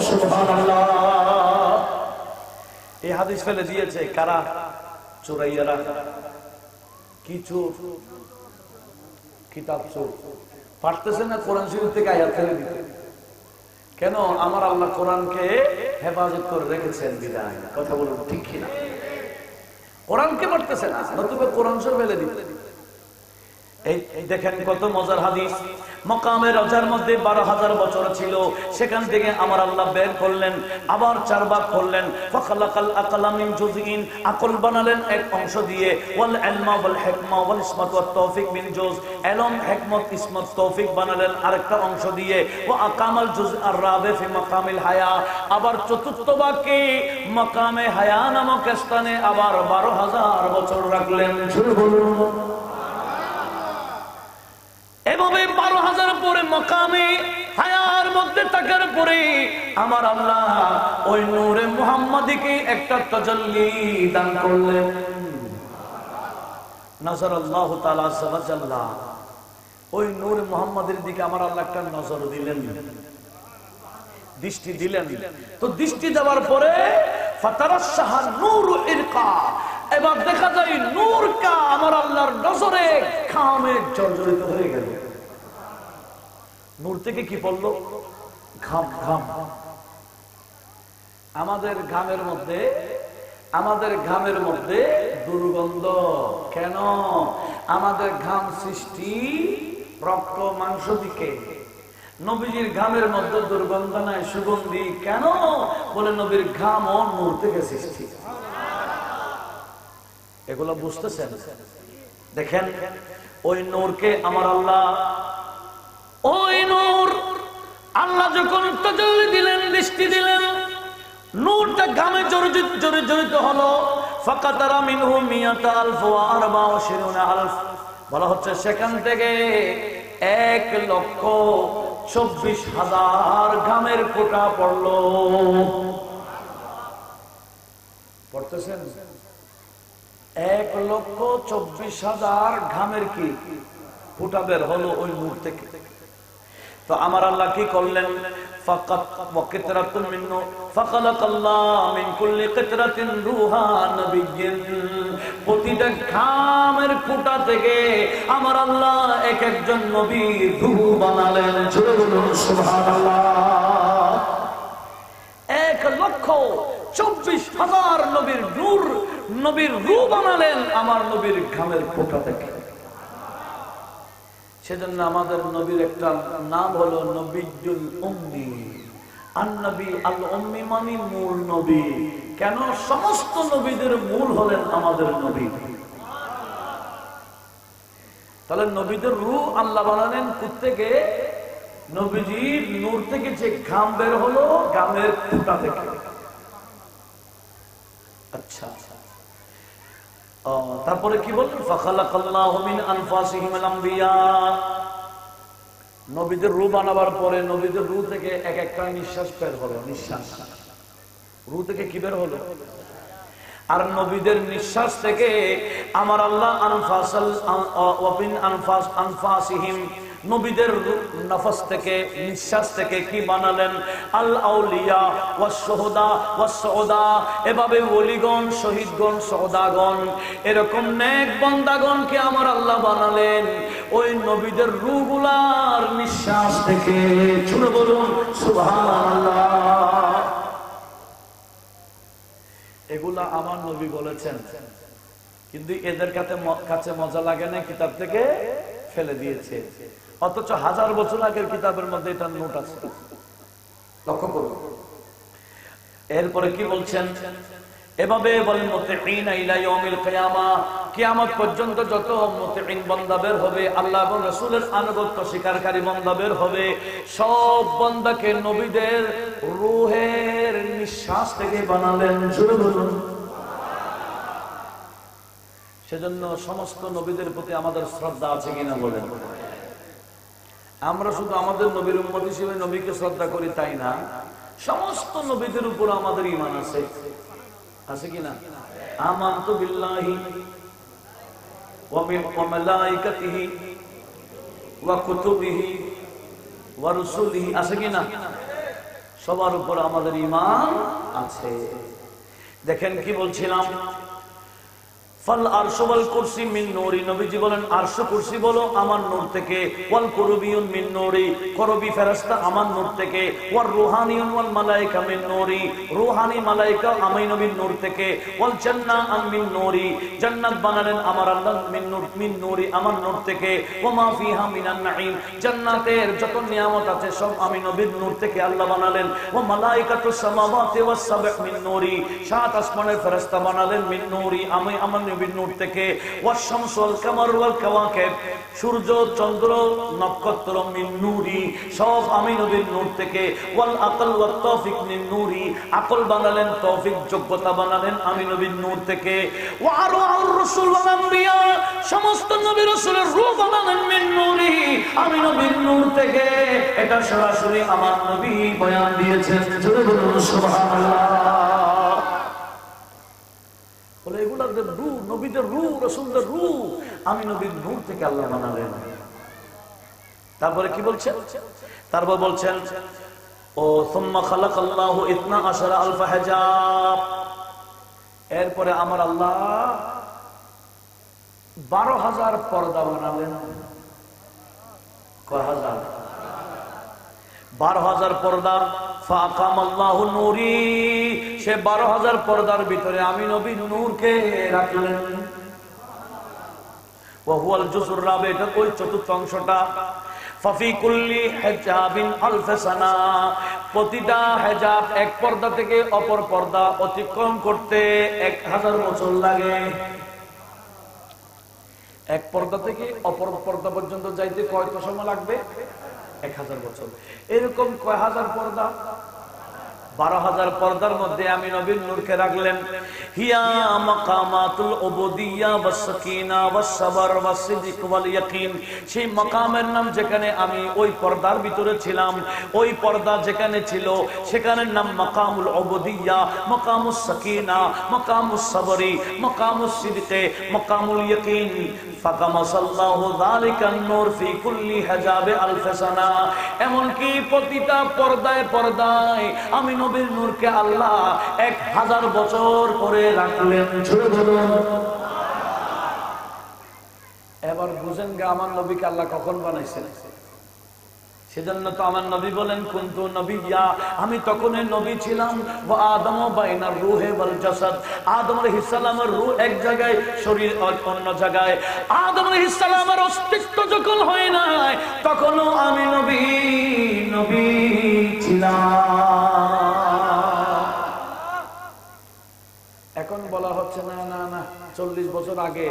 সুবহানাল্লাহ। এই হাদিস ফেলে দিয়েছে কারা? চোরাইয়ারা। কি চোর? কিতাব চোর। পারতেছে না কোরআন শরীফ থেকে আয়াত ফেলে দিতে। কেন? আমার আল্লাহ কোরআনকে হেফাজত করে রেখেছেন বিধায়। কথা বলুন ঠিক কিনা? কোরআনকে পারতেছে না, নতুবা কোরআন শরীফ ফেলে দিতে। এই দেখেন কত মজার হাদিস। মকামে রজার মধ্যে 12,000 বছর ছিল, সেখান থেকে আমার আল্লাহ বের করলেন, আবার 4 ভাগ করলেন। ফাখালাকাল আকলা মিন জুজইন, আকল বানালেন এক অংশ দিয়ে, ওয়াল ইলমা ওয়াল হিকমা ওয়াল ইসমাত ওয়াত তৌফিক মিন জুজ, ইলম হিকমত ইসমাত তৌফিক বানালেন আরেকটা অংশ দিয়ে। ওয়া আকামাল জুজ আর রাবি ফি মাকামিল হায়া, আবার চতুর্থ ভাগে মাকামে হায়া নামক স্থানে আবার 12,000 বছর রাখলেন। শুরু বলুন। এভাবে 12,000 পরে মাকামে হায়ার মধ্যে থাকার পরে আমার আল্লাহ ওই নূরে মুহাম্মাদীকে একটা তাজাল্লি দান করলেন। নজর আল্লাহ তাআলা সুবহানাল্লাহ, ওই নূরে মুহাম্মাদের দিকে আমার আল্লাহ একটা নজর দিলেন, দৃষ্টি দিলেন। তো দৃষ্টি দেওয়ার পরে ফাতারাশাহা নূরু ইরকা, এবার দেখা যায় নূরটা আমার আল্লাহর নজরে ঘামে জর্জরিত হয়ে গেল। নূর থেকে কি পড়লো? ঘাম। ঘাম। আমাদের ঘামের মধ্যে দুর্গন্ধ। কেন? আমাদের ঘাম সৃষ্টি রক্ত মাংস দিকে। নবীজির ঘামের মধ্যে দুর্গন্ধ নাই, সুগন্ধি। কেন? বলে নবীর ঘাম ও নূর থেকে সৃষ্টি। এগুলো বুঝতেছেন? দেখেন ওই নূরকে আমার আল্লাহ, ওই নূর আল্লাহ যখন তাজাল্লি দিলেন, দৃষ্টি দিলেন, নূরটা ঘামে জড়িত হলো। ফাকাতারা মিনহু মিয়াতা আলফ ওয়া 24,000, বলা হচ্ছে সেখান থেকে 1,24,000 ঘামের ফোঁটা পড়লো। পড়তেছেন? 1,24,000 ঘামের কি ফোঁটা বের হলো ওই নূর থেকে। তো আমার আল্লাহ কি করলেন? ফাকাত ওয়া কিতরাতুন মিন্নু ফাখালাকাল্লাহু মিন কুল্লি কিতরাতিন রূহা নাবিয়্যিন, প্রতিটা ঘামের ফোঁটা থেকে আমার আল্লাহ এক একজন নবীর রূহ বানালেন। জোরে বলুন সুবহানাল্লাহ। 1,24,000 নবীর রূহ বানালেন আমার নবীর ঘামের ফোঁটা থেকে। সেজন্য আমাদের নবীর একটা নাম হলো নবিয়্যুল উম্মি। আন-নবী আল উম্মি মানে মূল নবী। কেন? সমস্ত নবীদের মূল হলেন আমাদের নবী। তাহলে নবীদের রূহ আল্লাহ বানালেন কোত্থেকে? নবীজির নূর থেকে যে ঘাম বের হলো ঘামের ফোঁটা থেকে। আচ্ছা, তারপরে কি বললেন? ফাখালাকাল্লাহু মিন আনফাসিহিম আল-আম্বিয়া, নবীদের রূহ বানাবার পরে নবীদের রূহ থেকে এক একটা নিঃশ্বাস বের হলো। নিঃশ্বাস রূহ থেকে কি বের হলো? আর নবীদের নিঃশ্বাস থেকে আমার আল্লাহ আনফাসিহিম, নবীদের নফস থেকে, নিঃশ্বাস থেকে কি বানালেন? আল আউলিয়া ওয়াস শুহাদা ওয়াস সুউদা, এভাবে ওলিগণ, শহীদগণ, সুউদাগণ, এরকম নেক বান্দাগণকে আমার আল্লাহ বানালেন ওই নবীদের রূহগুলার নিঃশ্বাস থেকে। শুনে বলুন সুবহানাল্লাহ। এগুলা আমার নবী বলেছেন, কিন্তু এদের কাছে মজা লাগে না, কিতাব থেকে ফেলে দিয়েছে। অথচ 1000 বছর আগের কিতাবের মধ্যে এটা নোট আছে। লক্ষ্য করুন। এরপরে কি বলছেন? এভাবে বলেন মুতিঈনা ইলা ইয়াউমিল কিয়ামা, কিয়ামত পর্যন্ত যত মুতিঈন বান্দা বের হবে, আল্লাহ এবং রাসূলের আনুগত্য স্বীকারকারী বান্দা বের হবে, সব বান্দাকে নবীদের রূহের নিঃশ্বাস থেকে বানালেন। জোরে বলুন। সেজন্য সমস্ত নবীদের প্রতি আমাদের শ্রদ্ধা আছে কিনা বলেন? আমরা শুধু আমাদের নবীর উম্মত হিসেবে নবীকে শ্রদ্ধা করি তাই না, সমস্ত নবীদের উপর আমাদের ঈমান আছে। আছে কিনা? আমানতু বিল্লাহি ওয়া মালাইকাতিহি ওয়া কুতুবিহি ওয়া রুসুলিহি। আছে কিনা? সবার উপর আমাদের ঈমান আছে। দেখেন কি বলছিলাম, ফাল আরশু ওয়াল কুরসি মিন নূরি, নবীজি বলেন আরশ কুরসি বলো আমার নূর থেকে, ওয়াল কুরুবিয়ুন মিন নূরি, করবি ফেরেশতা আমার নূর থেকে, ওয়ার রূহানিয়ুন ওয়াল মালায়েকা মিন নূরি, রূহানি মালায়েকা আমি নবীর নূর থেকে, ওয়াল জান্নাহ মিন নূরি, জান্নাত বানালেন আমার আল্লাহ মিন নূরি আমার নূর থেকে, ওয়া মা ফিহা মিনান নাঈম, জান্নাতের যত নিয়ামত আছে সব আমি নবীর নূর থেকে আল্লাহ বানালেন, ওয়া মালায়েকাতুস সামাওয়াতি ওয়াস সাবউ মিন নূরি, সাত আসমানের ফেরেশতা বানালেন মিন নূরি আমি আমার নবীর নূর থেকে, ওয়াস শামসু ওয়াল কামার ওয়াল কাওয়াকিব, সূর্য চন্দ্র নক্ষত্র মিন নূরি সব আমি নবীর নূর থেকে, ওয়াল আকল ওয়াত তৌফিক মিন নূরি, আকল বানালেন তৌফিক যোগ্যতা বানালেন আমি নবীর নূর থেকে, ওয়া আরওয়াহুর রাসূল ওয়াল আম্বিয়া, সমস্ত নবী রাসূলের রূহ বানালেন মিন নূরি আমি নবীর নূর থেকে। এটা সরাসরি আমার নবী বয়ান দিয়েছেন, জোরে বলুন সুবহানাল্লাহ। বলে এগুলাদের রূহ, নবীদের রূহ, রাসূলদের রূহ আমি নবীর নূর থেকে আল্লাহ বানালেন। তারপরে কি বলছেন, তারপর বলছেন ও সুম্মা খালাকাল্লাহু 12 আলফ হিজাব, এরপরে আমার আল্লাহ 12,000 পর্দা বানালেন। কয় হাজার? 12,000 পর্দা। ফাকামাল্লাহু নূরি, সে 12,000 পর্দার ভিতরে আমি নবীর নূরকে রাখলেন। ওয়া হুয়াল জুজুর রাবি, এটা ওই চতুর্থ অংশটা। ফাফি কুল্লি হিজাবিন আলফ সানা, প্রতিটা হিজাব এক পর্দা থেকে অপর পর্দা অতিক্রম করতে 1000 বছর লাগে। এক পর্দা থেকে অপর পর্দা পর্যন্ত যাইতে কয়টা সময় লাগবে? 1000 বছর। এরকম কয় হাজার পর্দা? 12,000 পর্দার মধ্যে আমি নবীর নূরকে রাখলেন। হিয়া মাকামাতুল উবুদিয়্যা ওয়াস সাকিনা ওয়াস সাবর ওয়াস সিদক ওয়াল ইয়াকিন, সেই মাকামের নাম যেখানে আমি ওই পর্দার ভিতরে ছিলাম, ওই পর্দা যেখানে ছিল সেখানের নাম মাকামুল উবুদিয়্যা, মাকামুস সাকিনা, মাকামুস সাবরি, মাকামুস সিদকে, মাকামুল ইয়াকিন। ফাকামাসাল্লাহু যালিকান নূর ফি কুল্লি হিজাবে আলফ সানা, এমন কি প্রতিটা পর্দায় পর্দায় আমি নবীর নূরকে আল্লাহ 1000 বছর করে রাখলেন। জোরে বলুন। এবার বুঝেন গে আমার নবীকে আল্লাহ কখন বানাইছেন। সেজন্য তো আমার নবী বলেন কুনতু নবিয়্যা, আমি তখনই নবী ছিলাম। ওয়া আদমু বাইনার রূহি ওয়াল জাসাদ, আদম আলাইহিস সালামের রূহ এক জায়গায়, শরীর অন্য জায়গায়। আদম আলাইহিস সালামের অস্তিত্ব যখন হয় নাই তখনও আমি নবী ছিলাম। এখন বলা হচ্ছে না না না 40 বছর আগে,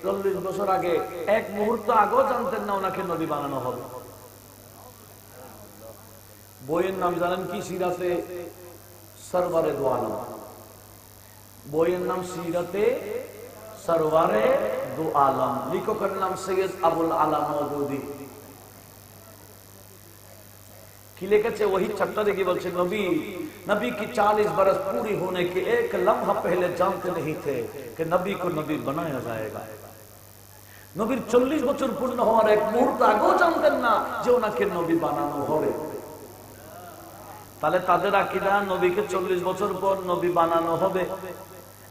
40 বছর আগে, এক মুহূর্ত আগেও জানতেন না ওনাকে নবী বানানো হবে। বইয়ের নাম জানেন কি? সিরাতে সরওয়ারে দু আলম। বইয়ের নাম সিরাতে সরওয়ারে দু আলম, লেখকের নাম সৈয়দ আবুল আলা মওদুদি। কি লিখেছে? वही चैप्टर की बोलছে नबी की 40 बरस पूरी होने के एक लम्हा पहले जानते नहीं थे कि नबी को नबी बनाया जाएगा। নবীর 40 বছর পূর্ণ হওয়ার এক মুহূর্ত আগেও জানতেন না যে ওনাকে নবী বানানো হবে। তাহলে তাদের আকীদা নবীকে 40 বছর পর নবী বানানো হবে,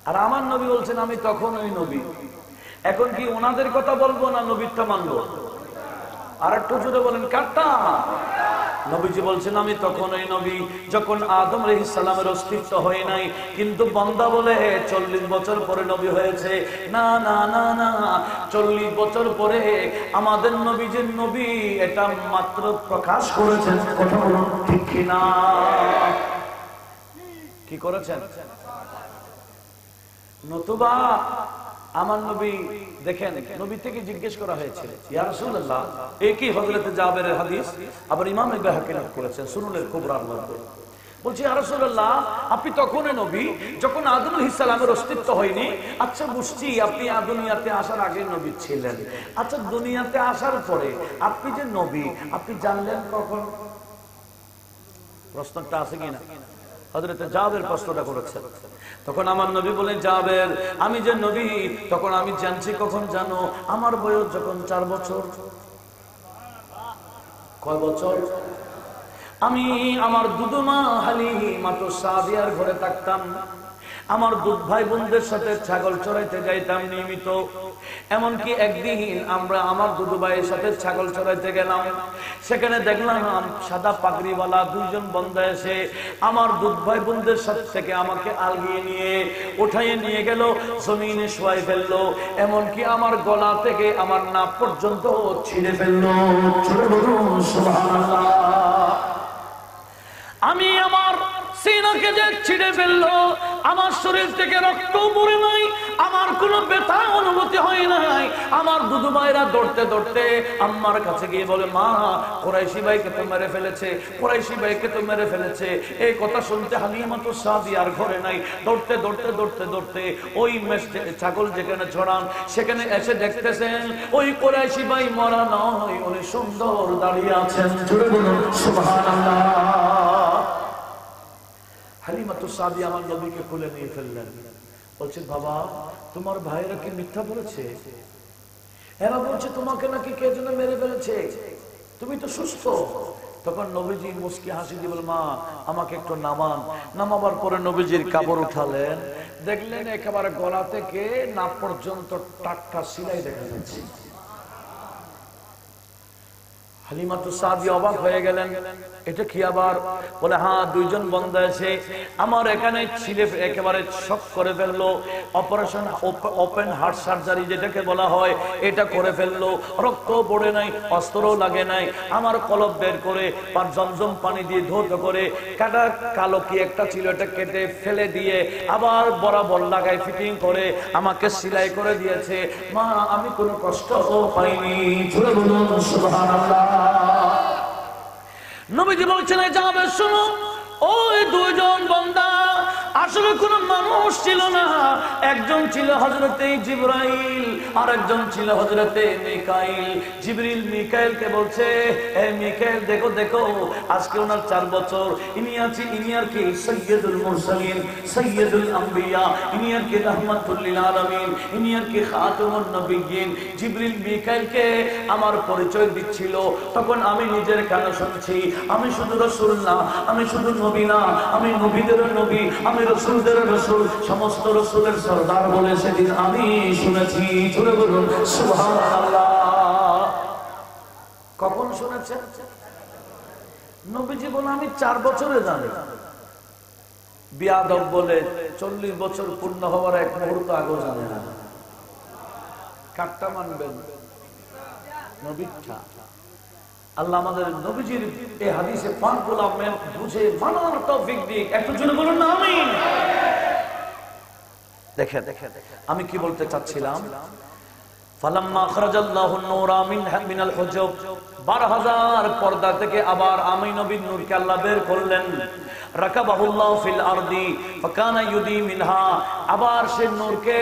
আর আমার নবী বলছেন আমি তখনই নবী। এখন কি ওনাদের কথা বলবো না নবীরটা মানবো? আর একটু জোরে বলেন কাটটা। নবীজি বলছেন আমি তখনই নবী যখন আদম আলাইহিস সালামের অস্তিত্ব হয় নাই, কিন্তু বান্দা বলে 40 বছর পরে নবী হয়েছে। না না না না, 40 বছর পরে আমাদের নবীজির নবী এটা মাত্র প্রকাশ করেছেন। কথা বলুন ঠিক কিনা? কি করেছেন? নতুবা আমার নবী দেখেন, নবী থেকে জিজ্ঞেস করা হয়েছিল ইয়া রাসূলুল্লাহ, একই হযরত জাবেরের হাদিস আবার ইমাম বাইহাকী লিখ করেছেন সুনুনের কুবরার মধ্যে। বলছি ইয়া রাসূলুল্লাহ, আপনি তখনই নবী যখন আদম আলাইহিস সালামের অস্তিত্ব হয়নি। আচ্ছা বুঝছি আপনি দুনিয়াতে আসার আগে নবী ছিলেন। আচ্ছা দুনিয়াতে আসার পরে আপনি যে নবী, আপনি জানলেন কখন? প্রশ্নটা আছে কিনা? হযরত জাবের প্রশ্নটা করেছেন। তখন আমার নবী বলেন জাবের, আমি যে নবী তখন আমি জানছি কখন জানো? আমার বয়স যখন 4 বছর। কয় বছর? আমি আমার দুদুমা হালিমা তো সাদিয়ার ঘরে থাকতাম। আমার দুধ ভাই বোনদের সাথে ছাগল চড়াইতে যাইতাম নিয়মিত। এমনকি একদিন আমরা আমার দুধ ভাইয়ের সাথে ছাগল চড়াইতে গেলাম, সেখানে দেখলাম সাদা পাগড়িওয়ালা দুইজন বন্ধা এসে আমার দুধ ভাই বোনদের সাথে থেকে আমাকে আলগিয়ে নিয়ে উঠাইয়ে নিয়ে গেল, জমিনে শোয়াই ফেললো, এমনকি আমার গলা থেকে আমার নাক পর্যন্ত ছিঁড়ে ফেললো। সুবহানাল্লাহ। আমি আমার সিনাকে যে ছিঁড়ে ফেললো, আমার শরীর থেকে রক্ত পড়ে নাই, আমার কোনো ব্যথা অনুভূতি হয় নাই। আমার দুধু ভাইরা দৌড়তে দৌড়তে আম্মার কাছে গিয়ে বলে, মা কুরাইশি ভাইকে তো মেরে ফেলেছে, কুরাইশি ভাইকে তো মেরে ফেলেছে। এই কথা শুনতে হালিমাতু সাদিয়ার ঘরে নাই, দৌড়তে দৌড়তে দৌড়তে দৌড়তে ওই ছাগল যেখানে ছড়ান সেখানে এসে দেখতেছেন ওই কুরাইশি ভাই মরা নয়, উনি সুন্দর দাঁড়িয়ে আছেন। জোরে বলুন সুবহানাল্লাহ। হালিমাতু সাদিয়া আমার নবীকে কোলে নিয়ে ফেললেন, বলছে, বাবা তোমার ভাইরা কি মিথ্যা বলেছে? এরা বলছে তোমাকে নাকি কে যেন মেরে ফেলেছে, তুমি তো সুস্থ। তখন নবীজি মুস্কি হাসি দিয়ে বল, মা আমাকে একটু নামান। নামাবার পরে নবীজির কাপড় উঠালেন, দেখলেন একেবারে গলা থেকে নাক পর্যন্ত টাটকা সিলাই দেখা যাচ্ছে। হালিমাতু সাদিয়া অবাক হয়ে গেলেন, এটা কি আবার? বলে, হ্যাঁ দুইজন বন্ধা এসে আমার এখানে ছিলে একেবারে শক করে ফেললো, অপারেশন ওপেন হার্ট সার্জারি যেটাকে বলা হয় এটা করে ফেললো, রক্ত পড়ে নাই, অস্ত্রও লাগে নাই, আমার কলব বের করে পার জমজম পানি দিয়ে ধৌত করে কাটা কালো কি একটা ছিল এটা কেটে ফেলে দিয়ে আবার বরাবর লাগাই ফিটিং করে আমাকে সেলাই করে দিয়েছে। মা আমি কোনো কষ্ট পাইনি। জোরে বলুন সুবহানাল্লাহ। নবীজি বলছেন, যাবে শোনো, ওই দুইজন বান্দা আসলে কোন মানুষ ছিল না, একজন ছিল হযরতে জিবরাইল আর একজন ছিল হযরতে মিকাইল। জিবরিল মিকাইলকে বলছে, হে মিকাইল দেখো দেখো, আজকে ওনার 4 বছর, ইনি আর কি সাইয়্যিদুল মুরসালিন, সাইয়্যিদুল আম্বিয়া, ইনি আর কি রাহমাতুল লিল আলামিন, ইনি আর কি খাতামুন নবিয়্যিন। জিবরিল মিকাইলকে আমার পরিচয় দিচ্ছিল, তখন আমি নিজের কানে শুনছি, আমি শুধু রাসূল না, আমি শুধু নবী না, আমি নবীদের নবী, আমি রাসূলদের রাসূল, সমস্ত রাসূলের সরদার বলে সেদিন আমি শুনেছি। জোরে বলুন সুবহানাল্লাহ। কখন শুনেছেন? নবীজি বলেন, আমি 4 বছরে জানি। বিয়াদব বলে 40 বছর পূর্ণ হওয়ার এক মুহূর্ত আগেও জানে না। কাটটা মানবেন? নবীটা। আল্লাহ আমাদের নবীজির এই হাদিসে পাকগুলো আমরা বুঝে মানার তৌফিক দিক। একটু জোরে বলুন না আমিন। দেখেন আমি কি বলতে চাচ্ছিলাম, ফালাম্মা খরাজাল্লাহু নূরা মিনাল হুজুব, 12,000 পর্দা থেকে আবার আমি নবীর নূরকে আল্লাহ বের করলেন। রাকাবাহুল্লাহু ফিল আরদি ফাকানা ইউদি মিনহা, আবার সেই নূরকে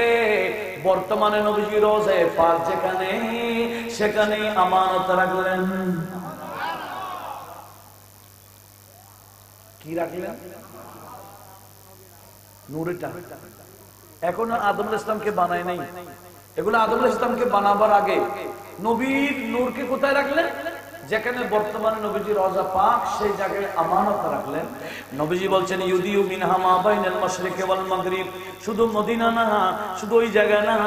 বর্তমানে নবীজি রওজায়ে পাক যেখানে সেখানে আমানত রাখলেন। কি রাখলেন? নূরটা। এখন আদম আলাইহিস সালামকে বানায় নাই, এগুলো আদম আলাইহিস সালামকে বানাবার আগে নবীর নূরকে কোথায় রাখলেন? যেখানে বর্তমানে নবীজি রওজা পাক সেই জায়গায় আমানত রাখলেন। নবীজি বলছেন, ইউদিউ মিনহা মা বাইনাল মাশরিকি ওয়াল মাগরিব, শুধু মদিনা না, শুধু ওই জায়গা না,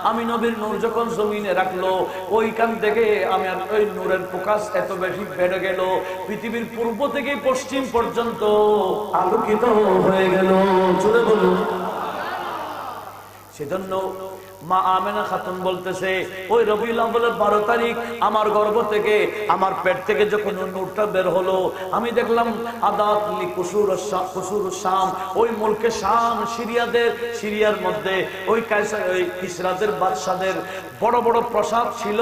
আমি নবীর নূর যখন জমিনে রাখলো ওইখান থেকে আমি ওই নূরের প্রকাশ এত বেশি বেড়ে গেল, পৃথিবীর পূর্ব থেকে পশ্চিম পর্যন্ত আলোকিত হয়ে গেল। চলে বলুন। সেজন্য মা আমেনা খাতুন বলতেছে, ওই রবিউল আউয়ালের 12 তারিখ আমার গর্ভ থেকে, আমার পেট থেকে যখন নূরটা বের হলো, আমি দেখলাম আদাত লি কুসুর শাম, ওই মুলকে শাম, সিরিয়ার মধ্যে ওই কিসরাদের বাদশাদের বড় বড় প্রাসাদ ছিল।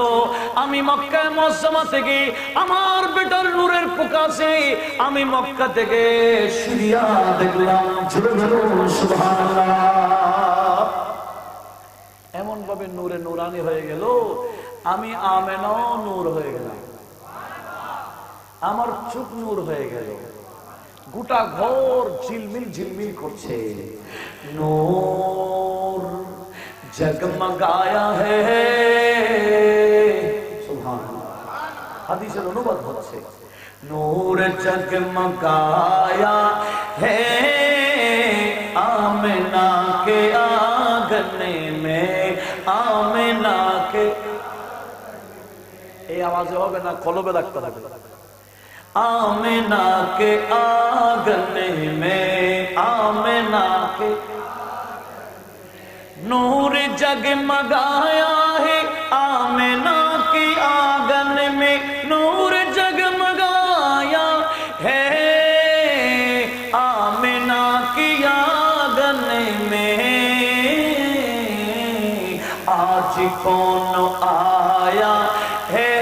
আমি মক্কা মুআজ্জামা থেকে আমার বেটার নূরের প্রকাশে আমি মক্কা থেকে সিরিয়া দেখলাম। সুবহানাল্লাহ। এমন ভাবে নূরে নূরানি হয়ে গেল, আমি আমেনা নূর হয়ে গেলাম, আমার চোখ নূর হয়ে গেল, গোটা ঘর ঝিলমিল ঝিলমিল করছে। নূর জগমগায়া হে, সুবহানাল্লাহ। হাদিসের অনুবাদ হচ্ছে, নূর জগমগায়া হে आमिना के आंगन में, आमिना के, এই আওয়াজে হবে না, কলবে রাখতে হবে। आमिना के आंगन में, आमिना के नूर जगमगाया है, आमिना के आंगन में नूर जगमगाया है, आमिना के आंगन में आज कौन आया है,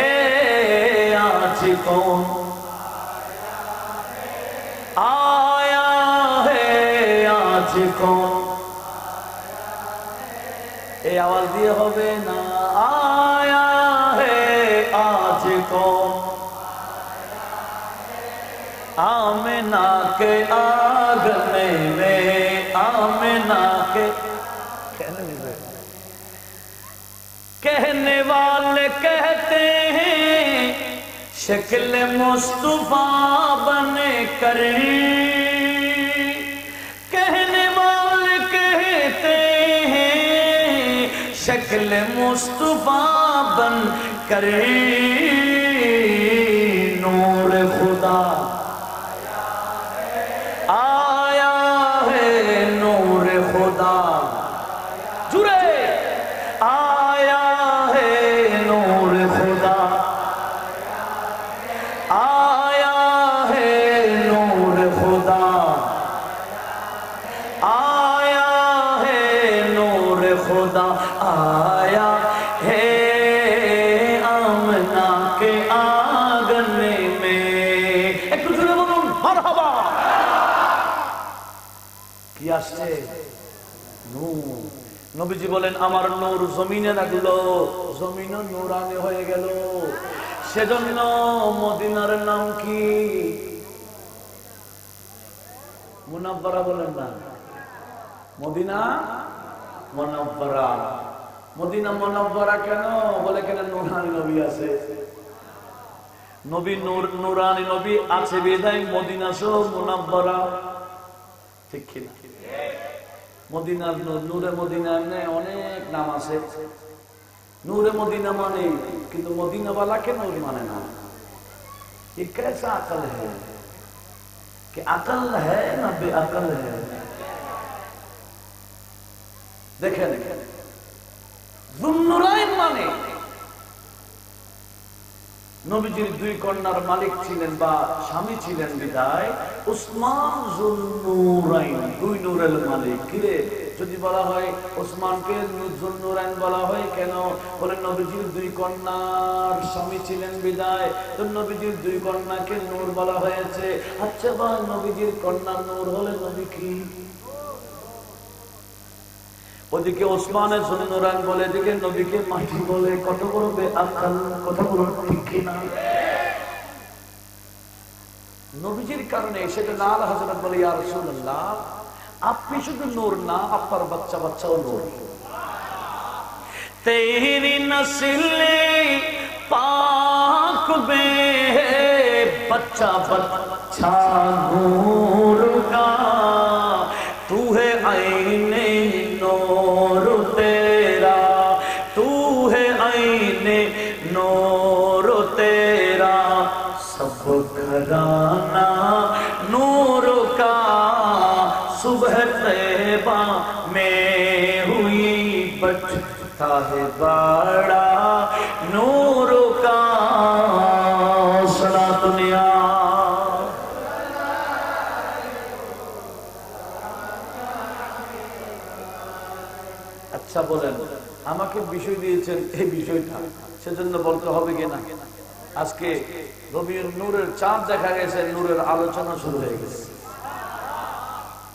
आज कौन आया है, आज कौन, ए आवाज दिए होवे ना, आया है आज कौन, आमिना के आंगन में, आमिना के, कहने वाले कहते हैं शक्ल मुस्तफा बने कर, कहने वाले कहते हैं शक्ल मुस्तफा बन कर, नूर खुदा आया है, नूर खुदा जुरे आया है, नूर खुदा आया है, नूर खुदा आया है, नूर खुदा आया है, आमिना के आंगन में। एक जुड़े बोलून मरहबा। কি আসছে? নূর। নবীজি বলেন আমার নূর জমিনে লাগলো, জমিনও নূরানি হয়ে গেল। সেজন্য মদিনার নাম কি? মুনাব্বারা বলেন না, মদিনা মুনাব্বারা। মদিনা মুনাব্বারা কেন বলে? কেন নূরানি নবী আছে, নবী নূর, নূরানি নবী আছে বিধায় মদিনা সহ মুনাব্বারা, ঠিক কি না? মদিনার নূরে মদিনা অনেক নাম আছে। नूरे मदीना माने, किंतु मदीना वाला के नूर माने ना। ये कैसा अकल है कि अकल है ना बेअकल है? देखें जुन्नुराइन माने নবীজির দুই কন্যার মালিক ছিলেন বা স্বামী ছিলেন বিদায় উসমান যুন্নুরাইন, দুই নূরের মালিক। কিরে যদি বলা হয় ওসমানকে যুন্নুরাইন বলা হয় কেন? বলেন নবীজির দুই কন্যার স্বামী ছিলেন বিদায় তো নবীজির দুই কন্যাকে নূর বলা হয়েছে। আচ্ছা ভাই, নবীজির কন্যার নূর হলে নবী কি? ওদিকে ওসমানের যুন্নুরাইন বলে, এদিকে নবীকে মাটি বলে। কত বড় বেআক্কেল, কথা বলো ঠিক কিনা? নবীজির কারণে সেটা লাল হযরত বলে, ইয়া রাসূলুল্লাহ আপনি শুধু নূর না, আপনার বাচ্চা বাচ্চাও নূর। তেরি নসলে পাক মে बच्चा बच्चा नूर का, तू है आईने नूर तेरा, तू है आईने नूर तेरा, सब घराना नूर का, सुबह तैबा में हुई बचता है बड़ा नूर का, सला दुनिया। अच्छा बोलें, আমাকে বিষয় দিয়েছেন এই বিষয়টা, সেজন্য বলতে হবে কিনা? আজকে রবিউল নূরের চাঁদ দেখা গেছে, নূরের আলোচনা শুরু হয়ে গেছে,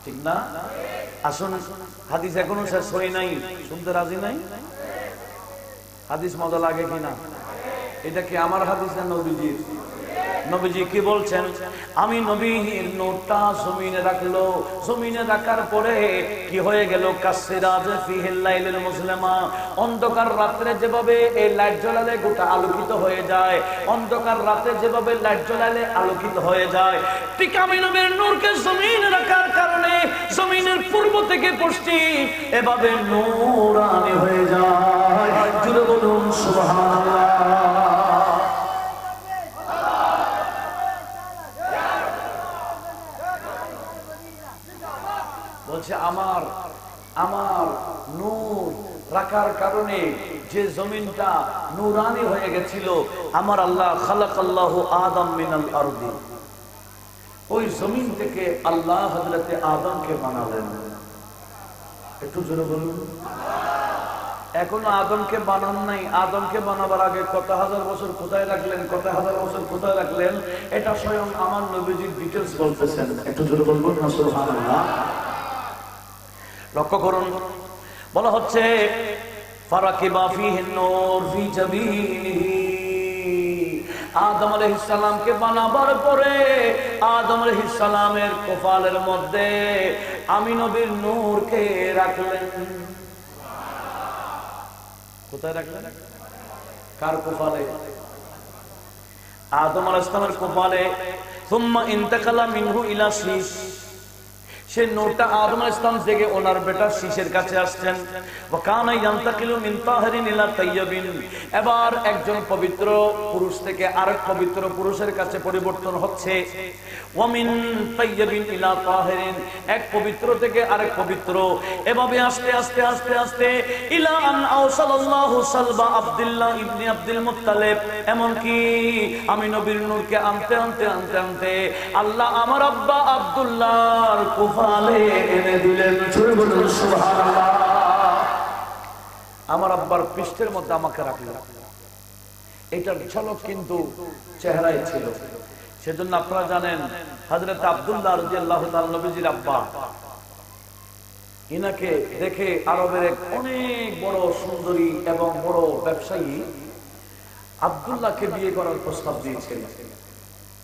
ঠিক না? আসুন, হাদিস এখনো শেষ হয় নাই, শুনতে রাজি নাই? হাদিস মজা লাগে কিনা? এটা কি আমার হাদিস না নবীজির? নবীজি কি বলছেন? আমি নবীর নূরটা জমিনে রাখলো, জমিনে রাখার পরে কি হয়ে গেল? কাসসিরাজ ফিহিল লাইলুল মুসলিমা, অন্ধকার রাতে যেভাবে এই লাইট জ্বালালে গোটা আলোকিত হয়ে যায়, অন্ধকার রাতে যেভাবে লাইট জ্বালালে আলোকিত হয়ে যায়, ঠিক আমি নবীর নূরকে জমিনে রাখার কারণে জমিনের পূর্ব থেকে পশ্চিম এভাবে নূরানি হয়ে যায়। জুড়ে বলুন সুবহানাল্লাহ। বলছে আমার নূর রাখার কারণে যে জমিনটা নূরানি হয়ে গেছিল, আমার আল্লাহ খালাকাল্লাহু আদম মিনাল আরদি, ওই জমিন থেকে আল্লাহ হযরতে আদমকে বানালেন। একটু জোরে বলুন। এখনো আদমকে বানান নাই। আদমকে বানাবার আগে কত হাজার বছর কোথায় রাখলেন, কত হাজার বছর কোথায় রাখলেন, এটা স্বয়ং আমার নবীজির ডিটেইলস বলতেছেন। একটু জোরে বলবেন না সুবহানাল্লাহ। লক্ষ্য করুন, বলা হচ্ছে ফারাকিবা ফীহিন নূর ফী জাবীনিহি। আদম আলাইহিস সালামকে বানাবার পরে আদম আলাইহিস সালামের কপালের মধ্যে আমি নবীর নূরকে রাখলেন। কোথায় রাখলেন? কার কপালে? আদম আলাইহিস সালামের কপালে। সুম্মা ইন্তাকালা মিনহু ইলা শীশ। সে নূরটা আদম আলাইহিস সালাম থেকে ওনার বেটা শীশের কাছে আসছেন। ওয়া কানা ইয়ান্তাকিলু মিন তাহরিন ইলা তাইয়্যিবিন। এবার একজন পবিত্র পুরুষ থেকে আরেক পবিত্র পুরুষের কাছে পরিবর্তন হচ্ছে। ওয়া মিন তাইয়্যিবিন ইলা তাহরিন, এক পবিত্র থেকে আরেক পবিত্র, এভাবে আস্তে আস্তে আস্তে আস্তে ইলা আন আওসালাল্লাহু সালবা আব্দুল্লাহ ইবনে আব্দুল মুত্তালিব। এমন কি আমি নবীর নূরকে আনতে আনতে আনতে আনতে আল্লাহ আমার আব্বা আব্দুল্লাহর কপালে এনে দিলেন। সুবহানাল্লাহ। আমার আব্বার পৃষ্ঠের মধ্যে আমাকে রাখলেন। এটার ঝলক কিন্তু চেহারায় ছিল। সেজন্য আপনারা জানেন হযরত আব্দুল্লাহ রাদিয়াল্লাহু তাআলা নবীজির আব্বা, ইনাকে দেখে আরবের এক অনেক বড় সুন্দরী এবং বড় ব্যবসায়ী আব্দুল্লাহকে বিয়ে করার প্রস্তাব দিয়েছেন।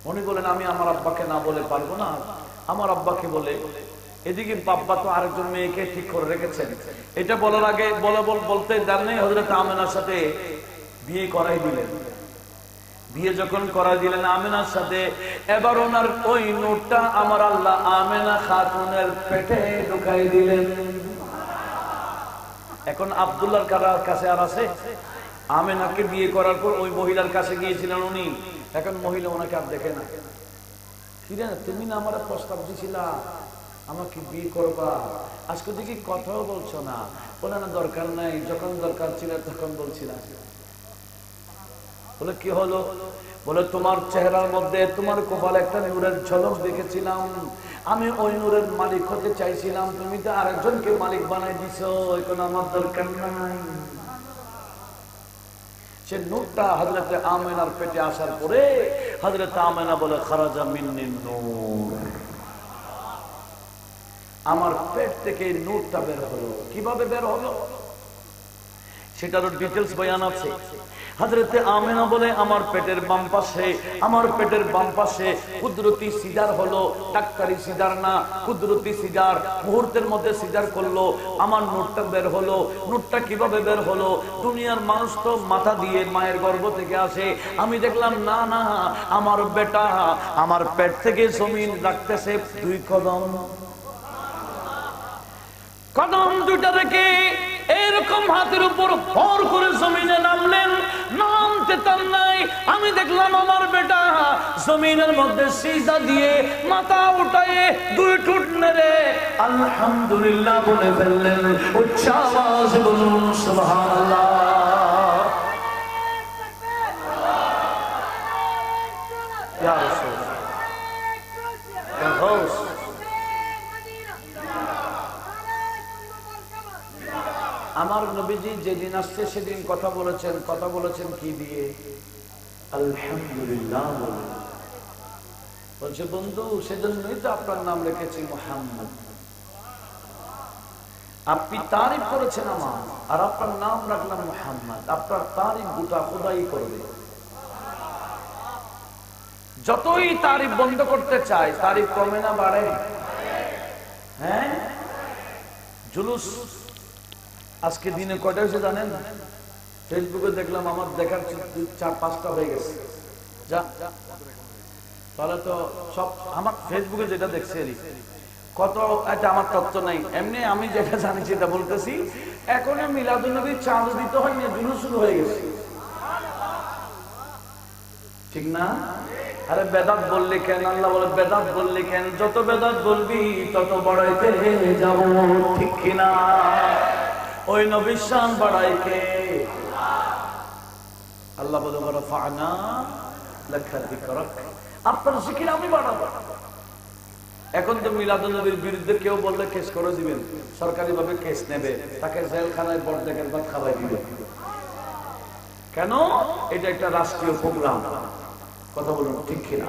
উনি বলেন আমি আমার আব্বাকে না বলে পারবো না, আমার আব্বাকে বলে। এদিকে বাবা তো আরেকজন মেয়েকে ঠিক করে রেখেছেন। এটা বলার আগে বলতে দেন নাই, হযরত আমেনার সাথে বিয়ে করাই দিলেন। বিয়ে যখন করা দিলেন আমেনার সাথে, এবার ওনার ওই নূরটা আমার আল্লাহ আমেনা খাতুনের পেটে ঢুকাই দিলেন। এখন আব্দুল্লাহর কাছে আর আছে? আমেনাকে বিয়ে করার পর ওই মহিলার কাছে গিয়েছিলেন উনি। এখন মহিলা ওনাকে আর দেখে না। কি রে, তুমি না আমার প্রস্তাব দিছিলা আমাকে বিয়ে করবা, আজকে দেখি কথাও বলছো না। বলে না দরকার নাই, যখন দরকার ছিল তখন বলছিলাম। বলে কি হলো? বলে তোমার চেহারার মধ্যে তোমার কপালে একটা নূরের ঝলক দেখেছিলাম, আমি ওই নূরের মালিক হতে চাইছিলাম, তুমি তো আরেকজনকে মালিক বানাই দিছো, এখন আমার দরকার নাই। সে নূরটা হযরতে আমেনার পেটে আসার পরে হযরতে আমেনা বলে খারাজা মিন্নিন নূর, আমার পেট থেকে নূরটা বের হলো। কিভাবে বের হলো সেটারও ডিটেইলস বয়ান আছে। হযরতে আমেনা বলে আমার পেটের বাম পাশে কুদরতি সিজার হলো, ডাক্তারি সিজার না, কুদরতি সিজার। মুহূর্তের মধ্যে সিজার করলো, আমার নূরটা বের হলো। নূরটা কিভাবে বের হলো? দুনিয়ার মানুষ তো মাথা দিয়ে মায়ের গর্ভ থেকে আসে, আমি দেখলাম না না, আমার বেটা আমার পেট থেকে জমিন রাখতেছে 2 কদম। কদম দুটা রেখে এরকম হাতের উপর ভর করে জমিনে নামলেন। নামতে তার নাই, আমি দেখলাম আমার বেটা জমিনের মধ্যে সিজদা দিয়ে মাথা উঠায়ে 2 ঠোঁট নেড়ে আলহামদুলিল্লাহ বলে ফেললেন। উচ্চ আওয়াজে বলুন সুবহানাল্লাহ। ইয়া রাসূলুল্লাহ। আমার নবীজি যেদিন আসছে সেদিন কথা বলেছেন কি দিয়ে? আলহামদুলিল্লাহ। বলছে বন্ধু, সেজন্যই তো আপনার নাম রেখেছি মুহাম্মদ। আপনি তারিফ করেছেন আমার, আর আপনার নাম রাখলাম মুহাম্মদ। আপনার তারিফ গোটা খোদাই করবে। যতই তারিফ বন্ধ করতে চায়, তারিফ কমে না বাড়ে? হ্যাঁ, জুলুস আজকে দিনে কয়টা হয়েছে জানেন? ফেসবুকে দেখলাম, আমার দেখার 4-5টা হয়ে গেছে। যা তাহলে তো সব আমার ফেসবুকে যেটা দেখছি কত, এটা আমার তথ্য নাই, এমনি আমি যেটা জানি সেটা বলতেছি। এখন মিলাদুন্নবীর চাঁদ দিতে হয় না, জুলুস শুরু হয়ে গেছে, ঠিক না? আরে বেদাত বললে কেন? আল্লাহ বলে বেদাত বললে কেন? যত বেদাত বলবি তত বড়াইতে যাব, ঠিক কিনা? ওই নবীর শান বাড়াইকে আল্লাহ বলে রাফা'না লাকা যিকরাক, আপনার জিকির আমি বাড়াবো। এখন তো মিলাদুন্নবীর বিরুদ্ধে কেউ বললে কেস করে দিবেন, সরকারি ভাবে কেস নেবে, তাকে জেলখানায় বড়দেকের ভাত খাওয়াই দিবে। কেন? এটা একটা রাষ্ট্রীয় প্রোগ্রাম, কথা বলুন ঠিক কিনা?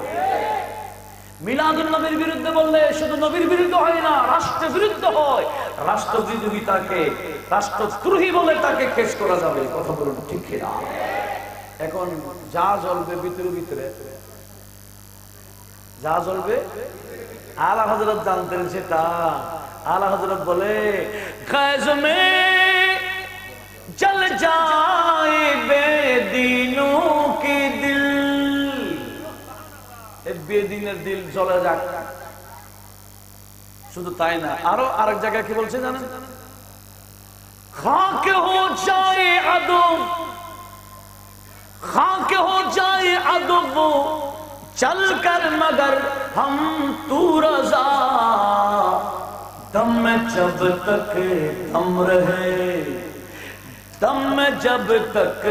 মিলাদুন্নবীর বিরুদ্ধে বললে শুধু নবীর বিরুদ্ধে হয় না, রাষ্ট্রের বিরুদ্ধে হয়। রাষ্ট্রবিরোধী তাকে রাষ্ট্রদ্রোহী বলে তাকে কেস করা যাবে, কথা বলুন ঠিক কিনা? এখন যা জ্বলবে ভিতরে ভিতরে, যা জ্বলবে আলা হযরত জানতেন সেটা। আলা হযরত বলে ग़ैज़ में जल जाए बेदीनों के दिल, বেদিনের দিল জ্বলে যাক। শুধু তাই না, আরো আরেক জায়গায় কি বলছে জানেন? খাকে হো যায় আদব, খাকে হো যায় আদব चल कर मगर हम तू रज़ा, दम में जब तक दम रहे, दम में जब तक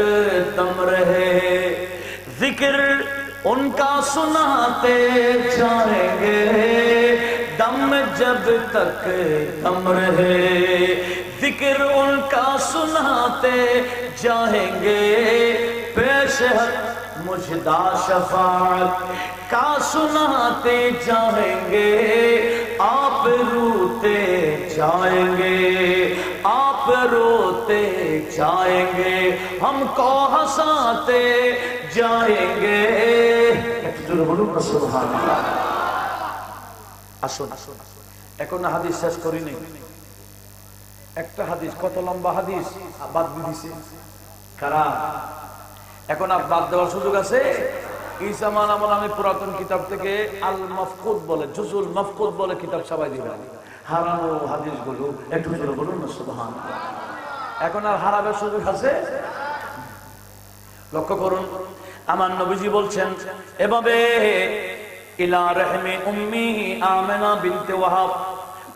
दम रहे, जिक्र उनका सुनाते जाएंगे, दम में जब तक दम रहे, जिक्र उनका सुनाते जाएंगे, पेश मुझदा शफाअत का सुनाते जाएंगे, आप रोते जाएंगे, आप रोते जाएंगे, हमको हंसाते जाएंगे। सुबहानाल्लाह। আসুন এখন হাদিস শেষ করি নাই, একটা হাদিস, কত লম্বা হাদিস বাদ দিয়েছে কারা? এখন আর বাদ দেওয়ার সুযোগ আছে? ঈসা মানামল আমি পুরাতন কিতাব থেকে আল মাফকুদ বলে, জুজুল মাফকুদ বলে কিতাব ছাপাই দিবেন, হারানো হাদিসগুলো একটু জোরে বলুন না সুবহানাল্লাহ। এখন আর হারাবার সুযোগ আছে? লক্ষ্য করুন, আমার নবীজি বলছেন এভাবে, ইলা রহমি উম্মি আমেনা বিনতে ওয়াহাব,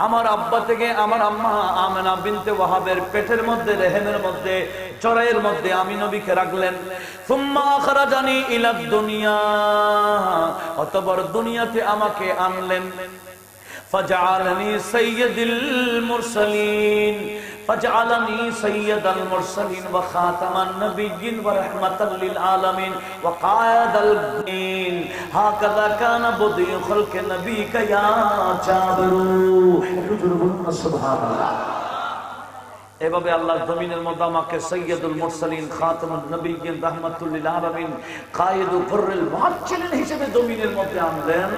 আমার আব্বা থেকে আমার আম্মা আমেনা বিনতে ওয়াহাবের পেটের মধ্যে, রেহেমের মধ্যে, চড়াইয়ের মধ্যে আমি নবীকে রাখলেন। সুম্মা আখরাজানি ইলা দুনিয়া, অতঃপর দুনিয়াতে আমাকে আনলেন। ফাজআলানি সাইয়্যিদুল মুরসালিন, ফাজআলানি সাইয়্যিদাল মুরসালিন ওয়া খাতামান নাবিয়্যিন ওয়া রাহমাতাল লিল আলামিন ওয়া কায়াদাল মুমিনিন, হাকাযা কানা বুদিউ খালকি নবিকা ইয়া জাবরু। সুবহানাল্লাহ। এভাবে আল্লাহর জমিনের মধ্যে আমাকে সাইয়্যিদুল মুরসালিন, খাতামুন নবিয়্যিন, রাহমাতুল লিল আলামিন, কায়েদুল কুররিল মুহাজ্জিলিন হিসেবে জমিনের মধ্যে আনলেন।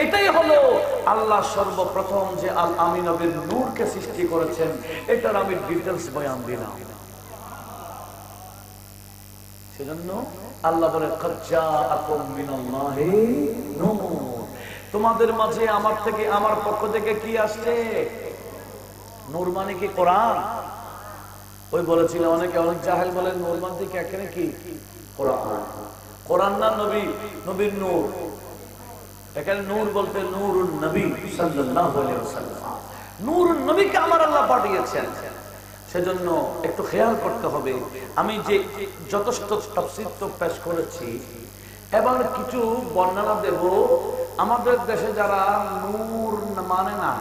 এটাই হলো আল্লাহ সর্বপ্রথম যে আল আমিন নবীর নূরকে সৃষ্টি করেছেন, এটার আমি ডিটেইলস বয়ান দিলাম। সেজন্য আল্লাহ বলে ক্বাদ জাআকুম মিনাল্লাহি নূর, তোমাদের মাঝে আমার থেকে, আমার পক্ষ থেকে কি আসছে? নূর মানে কি? কোরআন। ওই বলেছিল অনেকে, অনেক জাহেল বলে নূর মানে কি এখানে কি? কোরআন। কোরআন না নবী, নবীর নূর। এখানে নূর বলতে নূরুন নবী সাল্লাল্লাহু আলাইহি ওয়াসাল্লাম, নূরুন নবীকে আমার আল্লাহ পাঠিয়েছেন। সেজন্য একটু খেয়াল করতে হবে। আমি যে যথেষ্ট তাফসীর তো পেশ করেছি, এবার কিছু বর্ণনা দেব। আমাদের দেশে যারা নূর মানে না,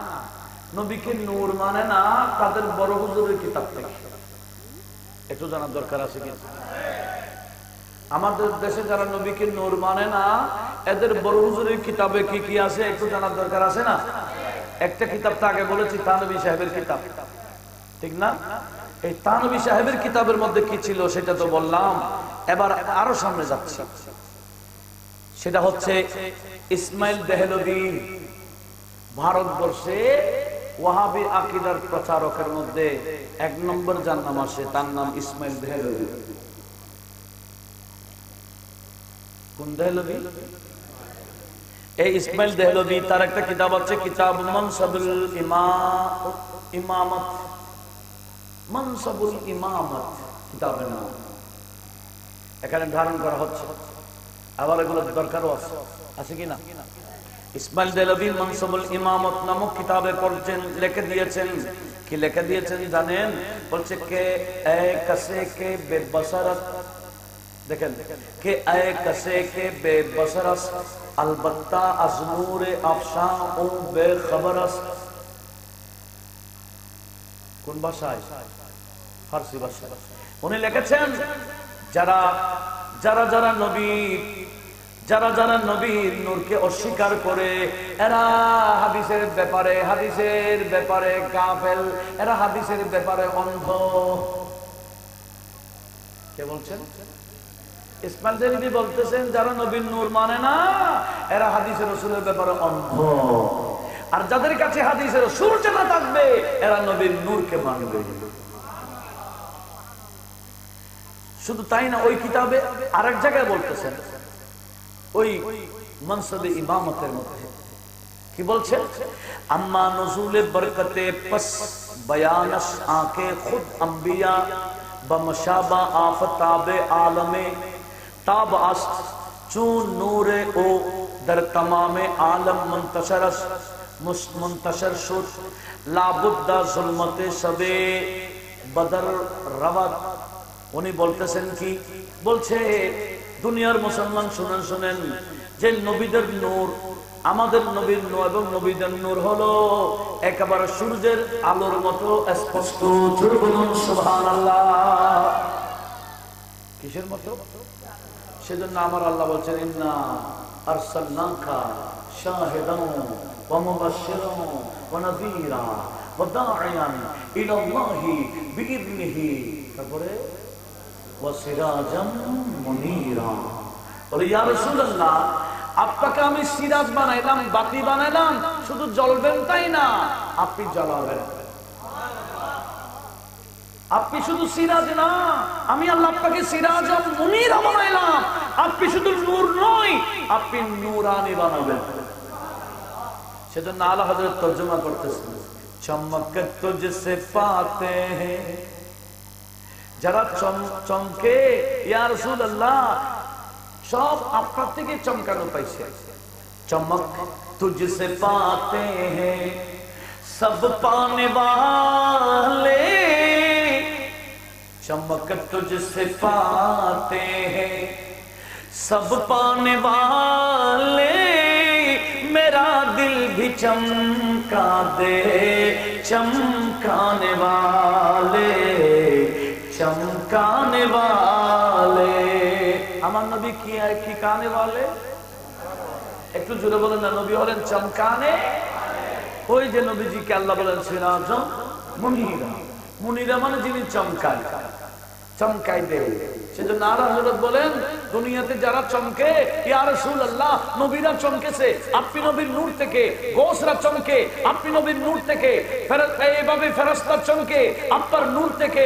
নবীকে নূর মানে না, তাদের বড় হুজুরের কিতাব থেকে একটু জানার দরকার আছে কি? আমাদের দেশে যারা নবীকে নূর মানে না, এদের বড় হুজুরের কিতাবে কি কি আছে একটু জানার দরকার আছে না? একটা কিতাব তো আগে বলেছি, থানভী সাহেবের কিতাব, ঠিক না? এই থানভী সাহেবের কিতাবের মধ্যে কি ছিল সেটা তো বললাম। এবার আরো সামনে যাচ্ছি, সেটা হচ্ছে ইসমাইল দেহলভী। ভারতবর্ষে ওয়াহাবি আকীদার প্রচারকের মধ্যে 1 নম্বর যার নাম আসে, তার নাম ইসমাইল দেহলভী। কোন দেহলভী? এই ইসমাইল দেহলভী তার একটা কিতাব আছে, কিতাব মানসাবুল ইমামত, মানসাবুল ইমামত কিতাবের নাম। এখানে ধারণ করা হচ্ছে, আবার এগুলো দরকারও আছে, আছে কি না? ইসমাইল দেহলভী মানসাবুল ইমামত নামক কিতাবে পড়ছেন, লিখে দিয়েছেন। কি লিখে দিয়েছেন জানেন? বলছে কে এ কসে কে বেবসরত, দেখেন, কে এ কসে কে বেবসরত अलबत्ता अज़नूर अफशां ও बेखबरस। কোন ভাষায়? ফারসি ভাষায়। উনি লিখেছেন যারা যারা যারা নবীর নূরকে অস্বীকার করে, এরা হাদিসের ব্যাপারে গাফেল, এরা হাদিসের ব্যাপারে অন্ধ। কে বলছেন? ইসমাইল দেহলভী বলতেছেন যারা নবীর নূর মানে না, এরা হাদিসের রাসূলের ব্যাপারে অন্ধ। আর যাদের কাছে হাদিসের রাসূল জানা থাকবে, এরা নবীর নূরকে মানবে। শুধু তাই না, ওই কিতাবে আরেক জায়গায় বলতেছেন, ওই মানসাবে ইমামতের মধ্যে কি বলছেন? আম্মা নুজুলে বরকতে পস বয়ানস আকে খুদ अंबिया बमशाबा आफताबे आलमे ताब अस्त चून नूरे ओ दर तमामे आलम मुंतशर शुद लाबुद्दा जुल्मते सबे बदर रवत। उन्हीं बोलतेছেন কি? বলছে দুনিয়ার মুসলমান শুনেন শুনেন, যে নবীদের নূর, আমাদের নবীর নূর এবং নবীদের নূর হলো একেবারে সূর্যের আলোর মতো স্পষ্ট। জোরে বলুন সুবহানাল্লাহ। কিসের মতো? সেজন্য আমার আল্লাহ বলছেন ইন্না আরসালনাকা শাহিদান ওয়া মুবাশশিরান ওয়া নাযীরা ওয়া দাঈয়ান ইলাল্লাহি বিইذনিহি, তারপরে ওয়া সিরাজাম মুনীরা। বলে ইয়া রাসূলুল্লাহ, আপনাকে আমি সিরাজ বানাইলাম, বাতি বানাইলাম, শুধু জ্বলবেন তাই না, আপনি জ্বালাবেন। আপনি শুধু সিরাজ না, আমি আল্লাহ আপনাকে সিরাজ মুনীরা বানাইলাম। আপনি শুধু নূর নয়, আপনি নূরানি বানাবেন। সেজন্য আলা হযরত তরজমা করতেছেন, চমক তুঝসে পাতে হ্যায়, যারা চমকে ইয়া রাসূলুল্লাহ সব আপনার থেকে চমকানো পাইছে। চমক তুঝসে পাতে হ্যায় সব পানে वाले, चमक तुझसे पाते हैं सब पाने वाले, मेरा दिल भी चमका दे चमकाने वाले, चमकाने वाले। আমার নবী কি কি কানে वाले? একটু জোরে বলেন না, নবী হলেন চমকানে। ওই যে নবীজিকে আল্লাহ বলেন সিরাজম মুনীরা, মুনীরা মানে যিনি চমকায়, চমকাই দেয়। সেজন্য আলা হযরত বলেন দুনিয়াতে যারা চমকে, ইয়া রাসূলুল্লাহ নবীরা চমকেছে, আপনি নবীর নূর থেকে, গোসরা চমকে আপনি নবীর নূর থেকে, এইভাবে ফেরেশতা চমকে আপনার নূর থেকে,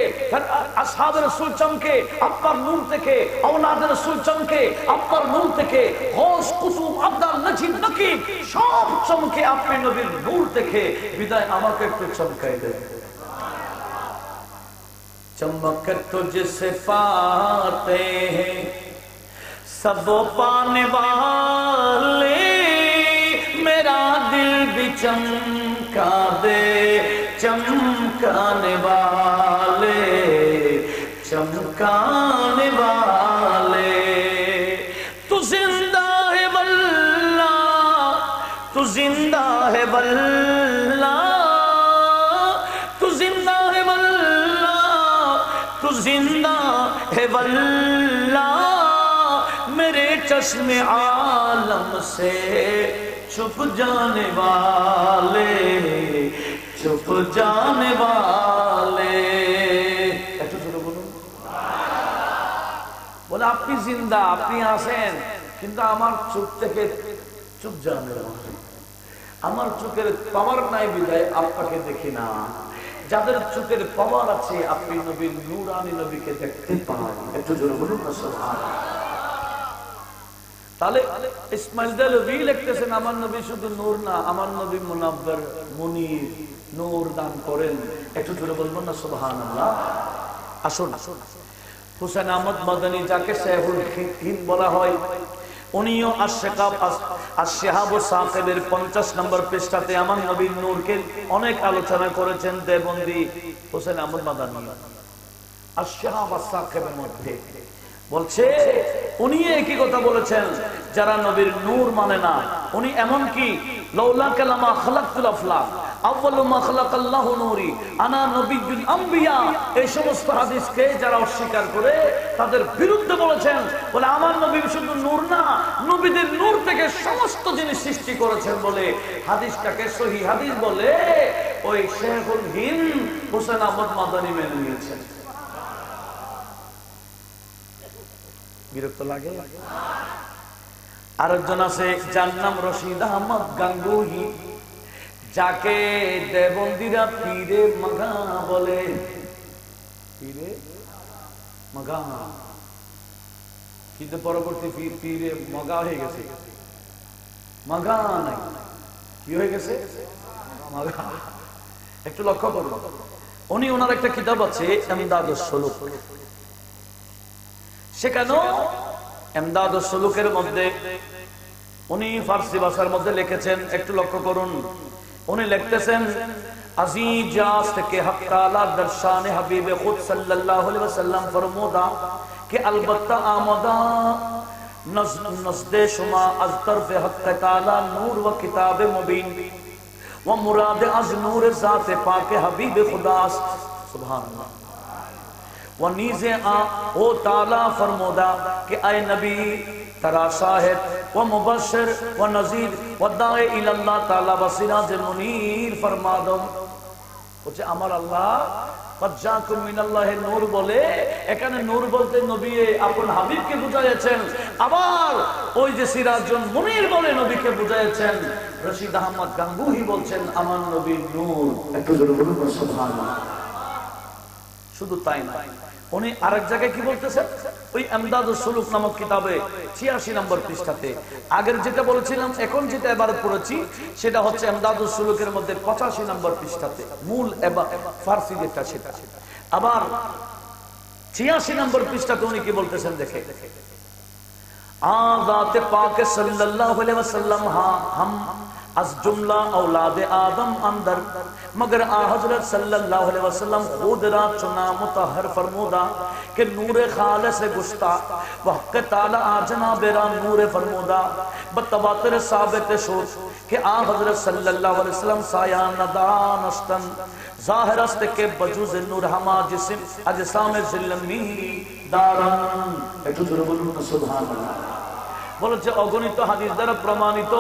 আসহাবে রাসূল চমকে আপনার নূর থেকে, আওলাদে রাসূল চমকে আপনার নূর থেকে, গৌস কুতুব আবদাল নজিব নকিব সব চমকে আপনি নবীর নূর থেকে। বিদায় আমাকে একটু চমকাই দেয়। चमक तुझसे पाते हैं सब पाने वाले, मेरा दिल भी चमका दे चमकाने वाले, चमकाने वाले। तू जिंदा है वल्लाह, तू जिंदा है वल्लाह, तू जिंदा है तू जिंदा है वल्लाह, मेरे चश्मे आलम से छुप जाने वाले, छुप जाने वाले। একটু জোরে বলুন। বলে আপনি জিন্দা, আপনি আছেন, কিন্তু আমার চোখ থেকে চুপ জানে, আমার চোখের পাওয়ার নাই বিদায় আপনাকে দেখি না। যাদের চোখের পাওয়ার আছে আপনি নবীর নূরানি নবীকে দেখতে পান। একটু জোরে বলুন না সুবহানাল্লাহ। তাহলে ইসমাইল দেলভি লিখতেছেন আমার নবী শুধু নূর না, আমার নবী মুনাব্বির, মুনির, নূর দান করেন। একটু জোরে বলবো না সুবহানাল্লাহ? আসুন, হুসেন আহমদ মাদানী যাকে শাইখুল হিন্দ বলা হয়, উনিও আশ-শিহাবুস সাকিবের 50 নম্বর পৃষ্ঠাতে আমার নবীর নূরকে অনেক আলোচনা করেছেন দেবন্দি হুসেন আহমদ মাদানী। আশ-শিহাবুস সাকিবের মধ্যে বলছে, উনি একই কথা বলেছেন, যারা নবীর নূর মানে না, উনি এমন কি লাউলা কালামা খালাকতুল আফলাক আউয়ালু মা খালাকাল্লাহু নূরি আনা নবিয়্যুল আম্বিয়া, এই সমস্ত হাদিসকে যারা অস্বীকার করে তাদের বিরুদ্ধে বলেছেন, বলে আমার নবী শুধু নূর না, নবীদের নূর থেকে সমস্ত জিনিস সৃষ্টি করেছেন বলে হাদিসটাকে সহিহ হাদিস বলে ওই শাইখুল হিন্দ হুসেন আহমদ মাদানী মেনে নিয়েছেন। বিরক্ত লাগে? আরেকজন আছে যার নাম রশিদ আহমদ গাঙ্গুহি, যাকে দেবন্দিরা পীরে মাগা বলে। পীরে মাগা, কিন্তু পরবর্তী পীরে মগা হয়ে গেছে। মাগা নাই, কি হয়ে গেছে? মাগা। একটু লক্ষ্য করুন, উনি ওনার একটা কিতাব আছে ইমদাদুস সুলুক, সেখানে ইমদাদুস সুলুকের মধ্যে উনি ফারসি ভাষার মধ্যে লিখেছেন, একটু লক্ষ্য করুন। উনি লিখতেছেন, अजीज जास्त के हक ताला दर्शान हबीब खुद सल्लल्लाहु अलैहि वसल्लम फरमोदा कि अलबत्ता आमदा नज़्दे शुमा अज तरफ हक ताला नूर व किताब मुबीन व मुराद अज नूर ज़ात पाक हबीब खुदा सुभान अल्लाह व नीज़े आ ओ ताला फरमोदा कि ऐ नबी तरा शाहिद व मुबश्शिर व नज़ीर व दाए इल्लाह ताला व सिराज मुनीर फरमा दो। বলছে আমার আল্লাহ কজ্জাকুম মিনাল্লাহি নূর বলে, এখানে নূর বলতে নবী আপন হাবিবকে বুঝাইছেন, আবার ওই যে সিরাজুল মুনীর বলে নবীকে বুঝাইছেন। রশিদ আহমদ গাঙ্গুহি বলছেন আমার নবী নূর। একটু জোরে বলুন সুবহানাল্লাহ। শুধু তাই না, উনি আরেক জায়গায় কি বলতেছেন, ওই ইমদাদুস সুলুক নামক কিতাবে 86 নম্বর পৃষ্ঠাতে, আগের যেটা বলেছিলাম এখন যেটা এবার পড়েছি সেটা হচ্ছে ইমদাদুস সুলুকের মধ্যে 85 নম্বর পৃষ্ঠাতে, মূল ফারসি যেটা সেটা। আবার 86 নম্বর পৃষ্ঠাতে উনি কি বলতেছেন দেখে, আযাতে পাক সাল্লাল্লাহু আলাইহি ওয়াসাল্লাম হাম از جملہ اولاد آدم اندر مگر آ حضرت صلی اللہ علیہ وسلم خود را چنا مطہر فرمودا کہ نور خالص گشتا وحق تعالی آ جناب را نور فرمودا بتواتر ثابت شد کہ آ حضرت صلی اللہ علیہ وسلم سایہ ندانشتن ظاہر است کہ بجوز نور ہما جسم اجسام ظلمی دارن۔ ایٹو ضرور بلون سبحان اللہ। বলেছে অগণিত হাদিস দ্বারা প্রমাণিত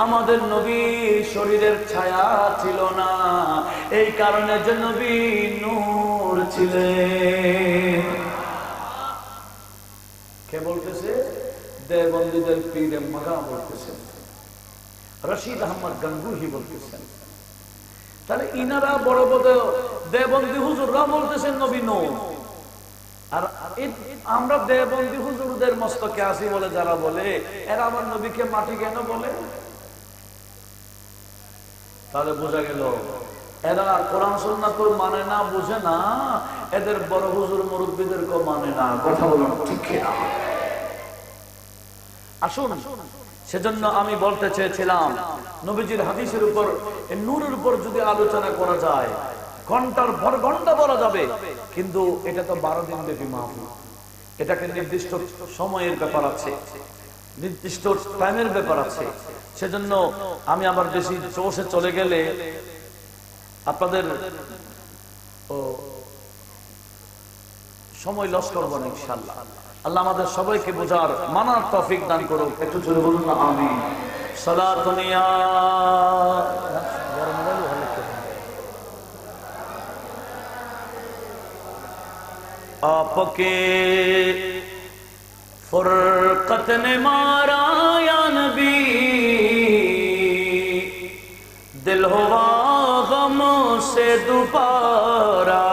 আমাদের নবীর শরীরের ছায়া ছিল না, এই কারণে যে নবী নূর ছিলেন। কে বলতেছে? দেবন্দীদের পীরে মাগা বলতেছেন, রশিদ আহমদ গাঙ্গুহি বলতেছেন। তাহলে ইনারা বড় বড় দেবন্দী হুজুররা বলতেছেন নবী নূর, আর আমরা দেবন্দী হুজুরদের মস্তকে আসি বলে যারা বলে, এরা আমার নবীকে মাটি কেন বলে? তাহলে বোঝা গেল এরা কোরআন সুন্নাহ তো মানে না, বুঝে না, এদের বড় হুজুর মুরব্বীদেরকে মানে না। কথা বলুন ঠিক কিনা? আসুন, সেজন্য আমি বলতে চেয়েছিলাম নবীজির হাদিসের উপর, নূরের উপর যদি আলোচনা করা যায় ঘন্টার ভর ঘন্টা বলা যাবে, কিন্তু এটা তো 12 দিন ব্যাপী মাহফিল, এটাকে নির্দিষ্ট সময়ের ব্যাপার আছে, নির্দিষ্ট টাইমের ব্যাপার আছে। সেজন্য আমি আবার বেশি জোশে চলে গেলে আপনাদের সময় লস করবো না ইনশাআল্লাহ। আল্লাহ আমাদের সবাইকে বোঝার মানার তৌফিক দান করুক। একটু জোরে বলুন না আমিন। সালাতুন ইয়া आपके फुरकत ने मारा या नबी, दिल हुआ गम से दुबारा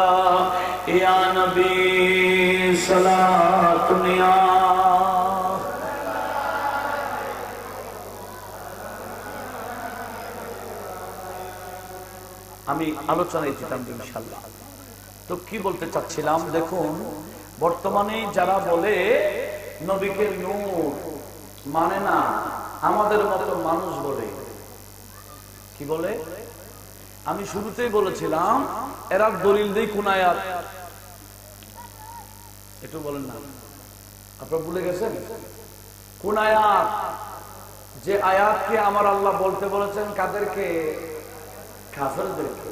या नबी सलातुन या আমি আলোচনায় যেতাম ইনশাআল্লাহ। তো কি বলতে চাচ্ছিলাম, দেখুন বর্তমানে যারা বলে নবীকে নূর মানে না, আমাদের মতো মানুষ বলে, কি বলে? আমি শুরুতেই বলেছিলাম এরা দলিল দেই কোন আয়াত, একটু বলেন না, আপনারা ভুলে গেছেন কোন আয়াত? যে আয়াতকে আমার আল্লাহ বলতে বলেছেন কাদেরকে? কাফেরদেরকে।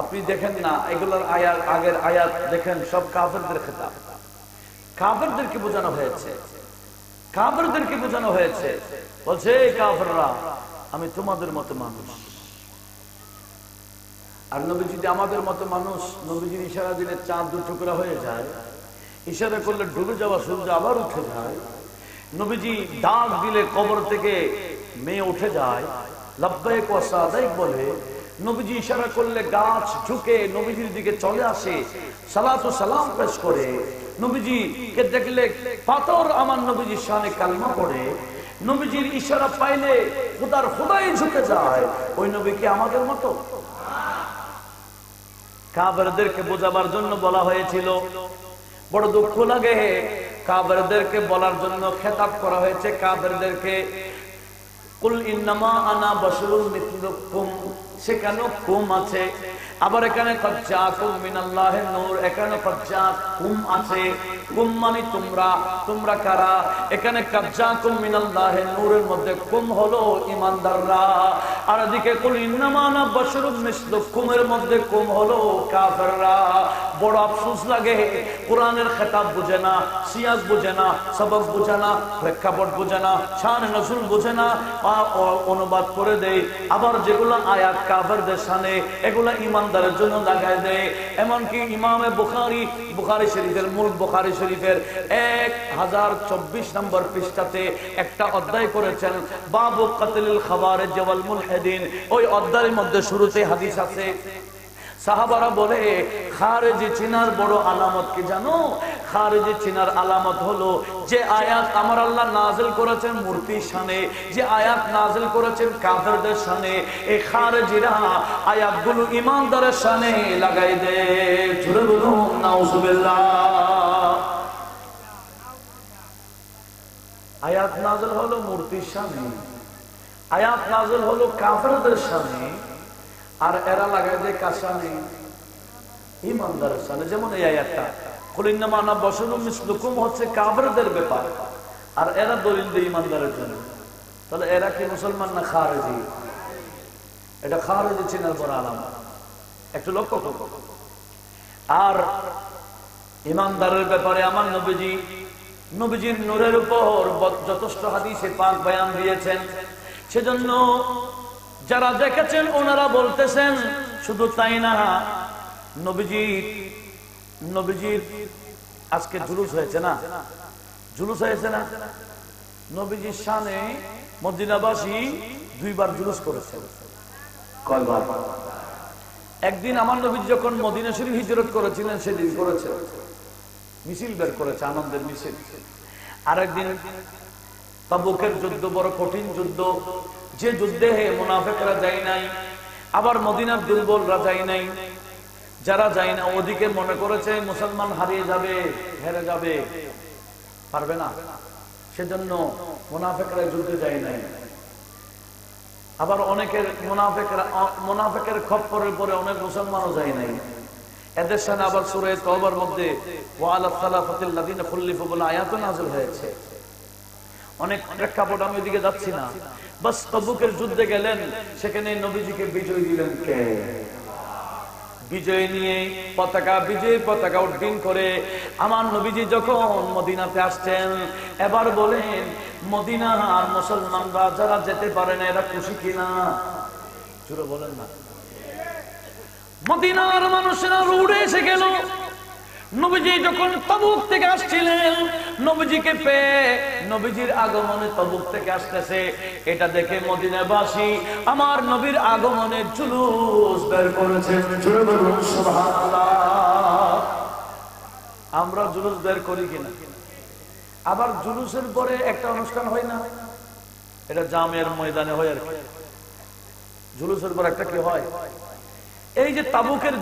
আপনি দেখেন না এগুলোর আয়াত, আগের আয়াত দেখেন সব কাফেরদের খেতাব, কাফেরদেরকে বোঝানো হয়েছে, কাফেরদেরকে বোঝানো হয়েছে। বলছে এই কাফেররা আমি তোমাদের মতো মানুষ। আর নবী যদি আমাদের মতো মানুষ, নবীজির ইশারা দিলে চাঁদ দু টুকরা হয়ে যায়, ইশারা করলে ডুবে যাওয়া সূর্য আবার উঠে যায়, নবীজি ডাক দিলে কবর থেকে মেয়ে উঠে যায়, লাব্বাইক ওয়া সাদাইক বলে, নবীজি ইশারা করলে গাছ ঝুঁকে নবীজির দিকে চলে আসে, সালাত ও সালাম পেশ করে, নবীজি কে দেখলে পাথর আমার নবীজির শানে কালমা পড়ে, নবীজির ইশারা পাইলে খোদার খোদাই ঝুঁকে যায়, ওই নবী কি আমাদের মতো? কাফেরদেরকে বোঝাবার জন্য বলা হয়েছিল। বড় দুঃখ লাগে, কাফেরদেরকে বলার জন্য খেতাব করা হয়েছে কাফেরদেরকে, কুল ইন্নামা আনা বাশারুম মিথলুকুম, সেখানে কুম আছে, আবার এখানে কদ জাআকুম মিনাল্লাহি নূর, এখানে কদ জাআকুম আছে, কুম মানে তোমরা, তোমরা কারা? এখানে কদ জাআকুম মিনাল্লাহি নূরের মধ্যে কুম হলো ঈমানদাররা, আর এদিকে কুল ইন্নামা আনা বাশারুম মিথলুকুমের মধ্যে কুম হলো কাফেররা। বড় আফসোস লাগে, কোরআনের খেতাব বুঝে না, সিয়াক বুঝে না, সবক বুঝে না, প্রেক্ষাপট বুঝে না, শান নজুল বুঝে না, অনুবাদ করে দেয়। আবার যেগুলো আয়াত কাফেরদের শানে, এগুলা ইমানদারের জন্য লাগায় দেয়। এমনকি ইমামে বুখারী, বুখারী শরীফের মূল বুখারী শরীফের 1024 নম্বর পৃষ্ঠাতে একটা অধ্যায় করেছেন, বাবু কাতলিল খাওয়ারিজ ওয়াল মুলহিদিন। ওই অধ্যায়ের মধ্যে শুরুতে হাদিস আছে, সাহাবারা বলে খারেজি চিনার বড় আলামত কি জানো? খারেজি চিনার আলামত হলো যে আয়াত আমার আল্লাহ নাজিল করেছেন মূর্তির শানে, যে আয়াত নাজিল করেছেন কাফেরদের শানে, এই খারেজিরা আয়াতগুলো ঈমানদারের শানে লাগাই দেয়। জোরে বলুন নাউজুবিল্লাহ। আয়াত নাজিল হলো মূর্তির শানে, আয়াত নাজিল হলো কাফেরদের শানে, আর এরা লাগায় যে কাশানে ঈমানদারের শানে। যেমন এই আয়াতটা কুল ইন্নামা আনা বাশারুম মিসলুকুম হচ্ছে কাফেরদের ব্যাপার, আর এরা দলিল দেয় ঈমানদারের জন্য। তাহলে এরা কি মুসলমান না খারেজি? এটা খারেজি চিনার বড় আলামত, একটু লক্ষ্য করো। আর ঈমানদারের ব্যাপারে আমার নবীজি, নবীজির নূরের উপর যথেষ্ট হাদিসে পাক বয়ান দিয়েছেন। সেজন্য যারা দেখেছেন ওনারা বলতেছেন, শুধু তাই না, নবীজির আজকে জুলুস হয়েছে না, জুলুস হয়েছে না, নবীজির শানে মদিনাবাসী 2 বার জুলুস করেছে। কয়বার? একদিন আমার নবী যখন মদিনা শরীফ হিজরত করেছিলেন সেদিন করেছে, মিছিল বের করেছে, আনন্দের মিছিল। আরেকদিন তাবুকের যুদ্ধ, বড় কঠিন যুদ্ধ, যে যুদ্ধে মুনাফিকরা যায় নাই, আবার মদিনার দুর্বলরা যায় নাই। যারা যায় না ওদিকে মনে করেছে মুসলমান হারিয়ে যাবে, হেরে যাবে, পারবে না, সেজন্য মুনাফিকরা যুদ্ধে যায় নাই। আবার অনেকের মুনাফিকের খপ্পরের পরে অনেক মুসলমানও যায় নাই। এদের সাথে আবার সূরা তওবার মধ্যে ওয়া আলা সালাফাতিল লাযিনা খুল্লিফু বলে আয়াত নাযিল হয়েছে। অনেক প্রেক্ষাপট, আমি ওদিকে যাচ্ছি না। বাস তাবুকের যুদ্ধে গেলেন, সেখানে নবীজিকে বিজয় দিলেন কে? বিজয় নিয়ে পতাকা, বিজয় পতাকা উড্ডীন করে আমার নবীজি যখন মদিনাতে আসছেন, এবার বলেন মদিনার মুসলমানরা যারা যেতে পারে না এরা খুশি কিনা? জোরে বলেন না। মদিনার মানুষেরা উড়ে এসে গেল। নবীজি যখন তাবুক থেকে আসছিলেন, নবীজিকে পেয়ে, নবীজির আগমনে তাবুক থেকে আসতেছে, এটা দেখে মদিনাবাসী আমার নবীর আগমনে জুলুস বের করেছেন। জোরে বলুন সুবহানাল্লাহ। আমরা জুলুস বের করি কিনা? আবার জুলুসের পরে একটা অনুষ্ঠান হয় না, এটা জামের ময়দানে হয় আর কি। জুলুসের পর একটা কি হয়? এই যে তাবুকের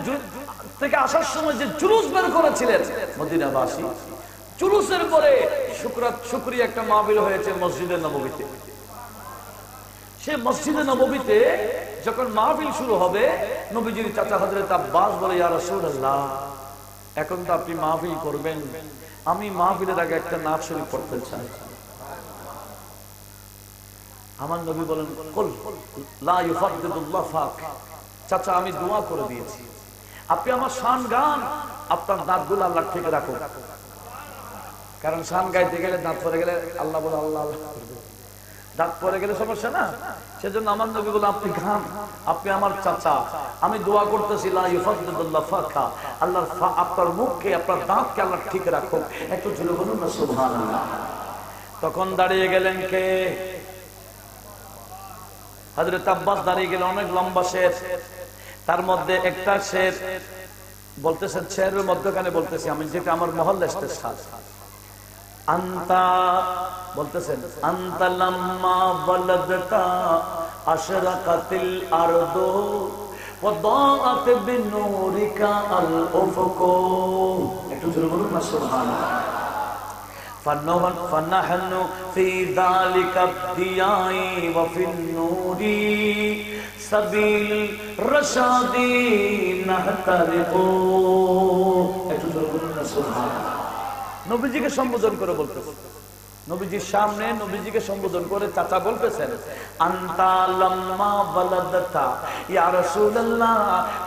থেকে আসার সময় যে জুলুস বের করেছিলেন মদিনাবাসী, জুলুসের পরে শুকরিয়া একটা মাহফিল হয়েছে মসজিদে নববীতে। সে মসজিদে নববীতে যখন মাহফিল শুরু হবে, নবীজির চাচা হযরত আব্বাস বলে, ইয়া রাসূলুল্লাহ, এখন তো আপনি মাহফিল করবেন, আমি মাহফিলের আগে একটা নাত শরীফ পড়তে চাই। আমার নবী বলেন, কুল লা ইউফাদ্দিদুল্লাহ ফাক, চাচা আমি দোয়া করে দিয়েছি, আপনি আমার শান গান, আপনার দাঁতগুলো আল্লাহ ঠিক রাখুন। কারণ শান গাইতে গেলে দাঁত পড়ে গেলে আল্লাহ বলে আল্লাহ আল্লাহ করবে, দাঁত পড়ে গেলে সমস্যা না। সেজন্য আমার নবী বলে, আপনি গান, আপনি আমার চাচা, আমি দোয়া করতেছি লা ইউফাদ্দিদুল্লাহ ফাকা, আল্লাহ আপনার মুখকে, আপনার দাঁতকে আল্লাহ ঠিক রাখুন। একটু জোরে বলুন না সুবহানাল্লাহ। তখন দাঁড়িয়ে গেলেন কে? হযরত আব্বাস দাঁড়িয়ে গেলেন। অনেক লম্বা শের, তার মধ্যে একটা শের বলতেছেন, শেরের মধ্যখানে বলতেছি আমি, যেটা আমার মহল্লা ইস্তেশার, আন্তা বলতেছেন, আন্তা লাম্মা বালাদতা আশরাকাতিল আরদু ওয়াদাআত বিনুরিকা আল উফুকু। একটু জোরে বলুন না সুবহানাল্লাহ। فنحن في ذلك الضياء وفي النور سبيل الرشاد نحترق। একটু জোরে বলুন না সুবহানাল্লাহ। নবীজিকে সম্বোধন করে বলতেছেন, নবীজির সামনে নবীজিকে সম্বোধন করে চাচা বলতেছেন, আনতা লাম্মা বালাদাতা ইয়া রাসূলুল্লাহ,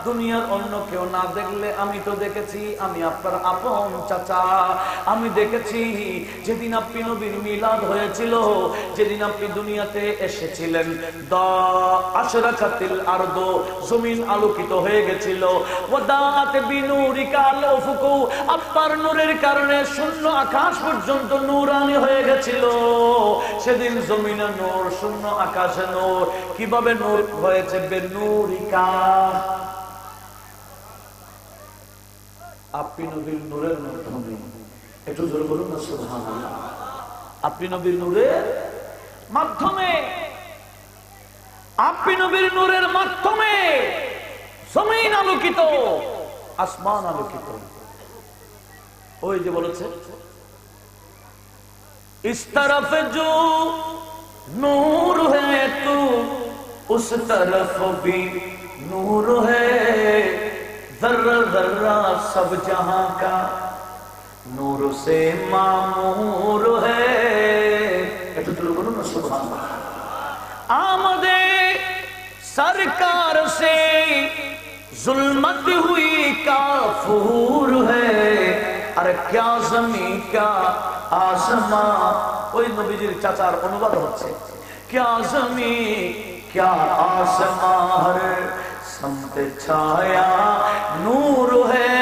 দুনিয়ার অন্য কেউ না দেখলে আমি তো দেখেছি, আমি আপনার আপন চাচা। আমি দেখেছি যেদিন আপনি নবীর মিলাদ হয়েছিল, যেদিন আপনি দুনিয়াতে এসেছিলেন, আশরাকাতিল আরদু, জমিন আলোকিত হয়ে গেছিল, ওয়াদাআত বিনুরিকা আল উফুকু, আপনার নূরের কারণে শূন্য আকাশ পর্যন্ত নূরানি হয়ে গেছিল। সেদিন জমিনে নূর, শূন্য আকাশে নূর। কিভাবে নূর হয়েছে? বেনুরিকা, আপনি নবীর নূরের মাধ্যমে। একটু জোরে বলুন না সুবহানাল্লাহ। আপনি নবীর নূরের মাধ্যমে, আপনি নবীর নূরের মাধ্যমে জমিন আলোকিত, আসমান আলোকিত। ওই যে বলেছে, इस तरफ जो नूर है तू उस तरफ भी नूर है, जर्रा जर्रा सब जहां का नूर से मामूर है। একটু জোরে বলুন না সুবহানাল্লাহ। आमदे सरकार से जुल्मत हुई काफूर है, अरे क्या ज़मीं क्या आसमां। ওই নবীজির চাচার অনুবাদ হচ্ছে, क्या ज़मीं क्या आसमां हर समत छाया नूर है,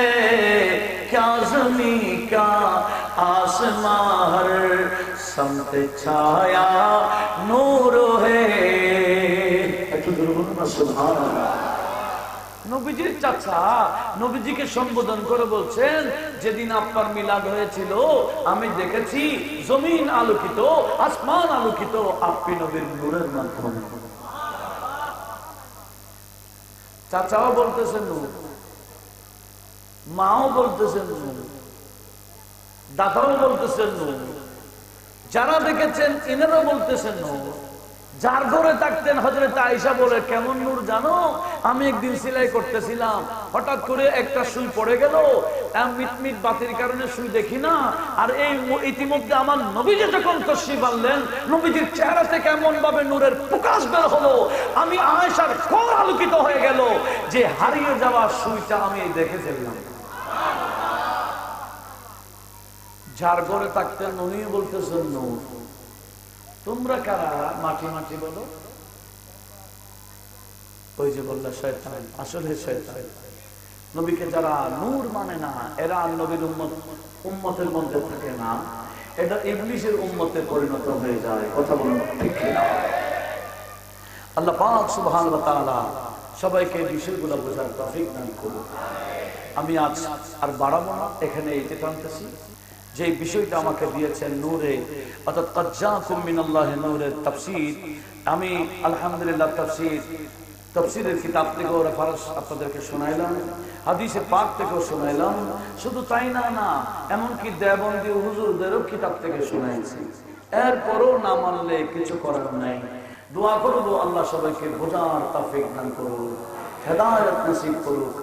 क्या ज़मीं क्या आसमां हर समत छाया नूर है। একটু জোরে বলুন না সুবহানাল্লাহ। নবীজির চাচা নবীজিকে সম্বোধন করে বলছেন, যেদিন আপনার মিলাদ হয়েছিল আমি দেখেছি জমিন আলোকিত, আসমান আলোকিত, আপনি নবীর নূরের মাধ্যমে। চাচাও বলতেছেন নূর, মাও বলতেছেন নূর, দাদাও বলতেছেন নূর, যারা দেখেছেন ইনারাও বলতেছেন নূর। যার ঘরে থাকতেন হযরত আয়েশা বলে, কেমন নূর জানো, আমি একদিন সেলাই করতেছিলাম, হঠাৎ করে একটা সুই পড়ে গেল, মিটমিট বাতির কারণে সুই দেখি না, আর এই ইতিমধ্যে আমার নবীজি যখন তশরিফ আনলেন, নবীজির চেহারা থেকে এমন ভাবে নূরের প্রকাশ বের হলো, আমি আয়েশার ঘর আলোকিত হয়ে গেল, যে হারিয়ে যাওয়া সুইটা আমি দেখে ফেললাম। যার ঘরে থাকতেন উনি বলতেছেন নূর। তোমরা কারা মাটি মাটি বলো? ওই যে বললা শয়তান, আসলে শয়তান। নবীকে যারা নূর মানে না, এরা নবীর উম্মতের মধ্যে থাকে না, এটা ইবলিসের উম্মতে পরিণত হয়ে যায়। কথা বলুন ঠিক কিনা? আল্লাহ পাক সুবহানাহু ওয়া তাআলা সবাইকে বিষয়গুলো বোঝার তৌফিক দান করুন। আমি আজ আর বাড়াবো না, এখানে এইটা টানতেছি। যে বিষয়টা আমাকে দিয়েছেন নূরে, অর্থাৎ কাদ জাআকুম মিনাল্লাহি নূরের তাফসীর, আমি আলহামদুলিল্লাহ তাফসীর তাফসীরের কিতাব থেকে রেফারেন্স আপনাদেরকে শোনাইলাম, হাদিসে পাক থেকেও শোনাইলাম। শুধু তাই না, এমনকি দেওবন্দি হুজুরদেরও কিতাব থেকে শোনাইছি। এরপরও না মানলে কিছু করার নাই। দোয়া করবো আল্লাহ সবাইকে বোঝার তৌফিক দান করুন, হেদায়েত নসিব করুক।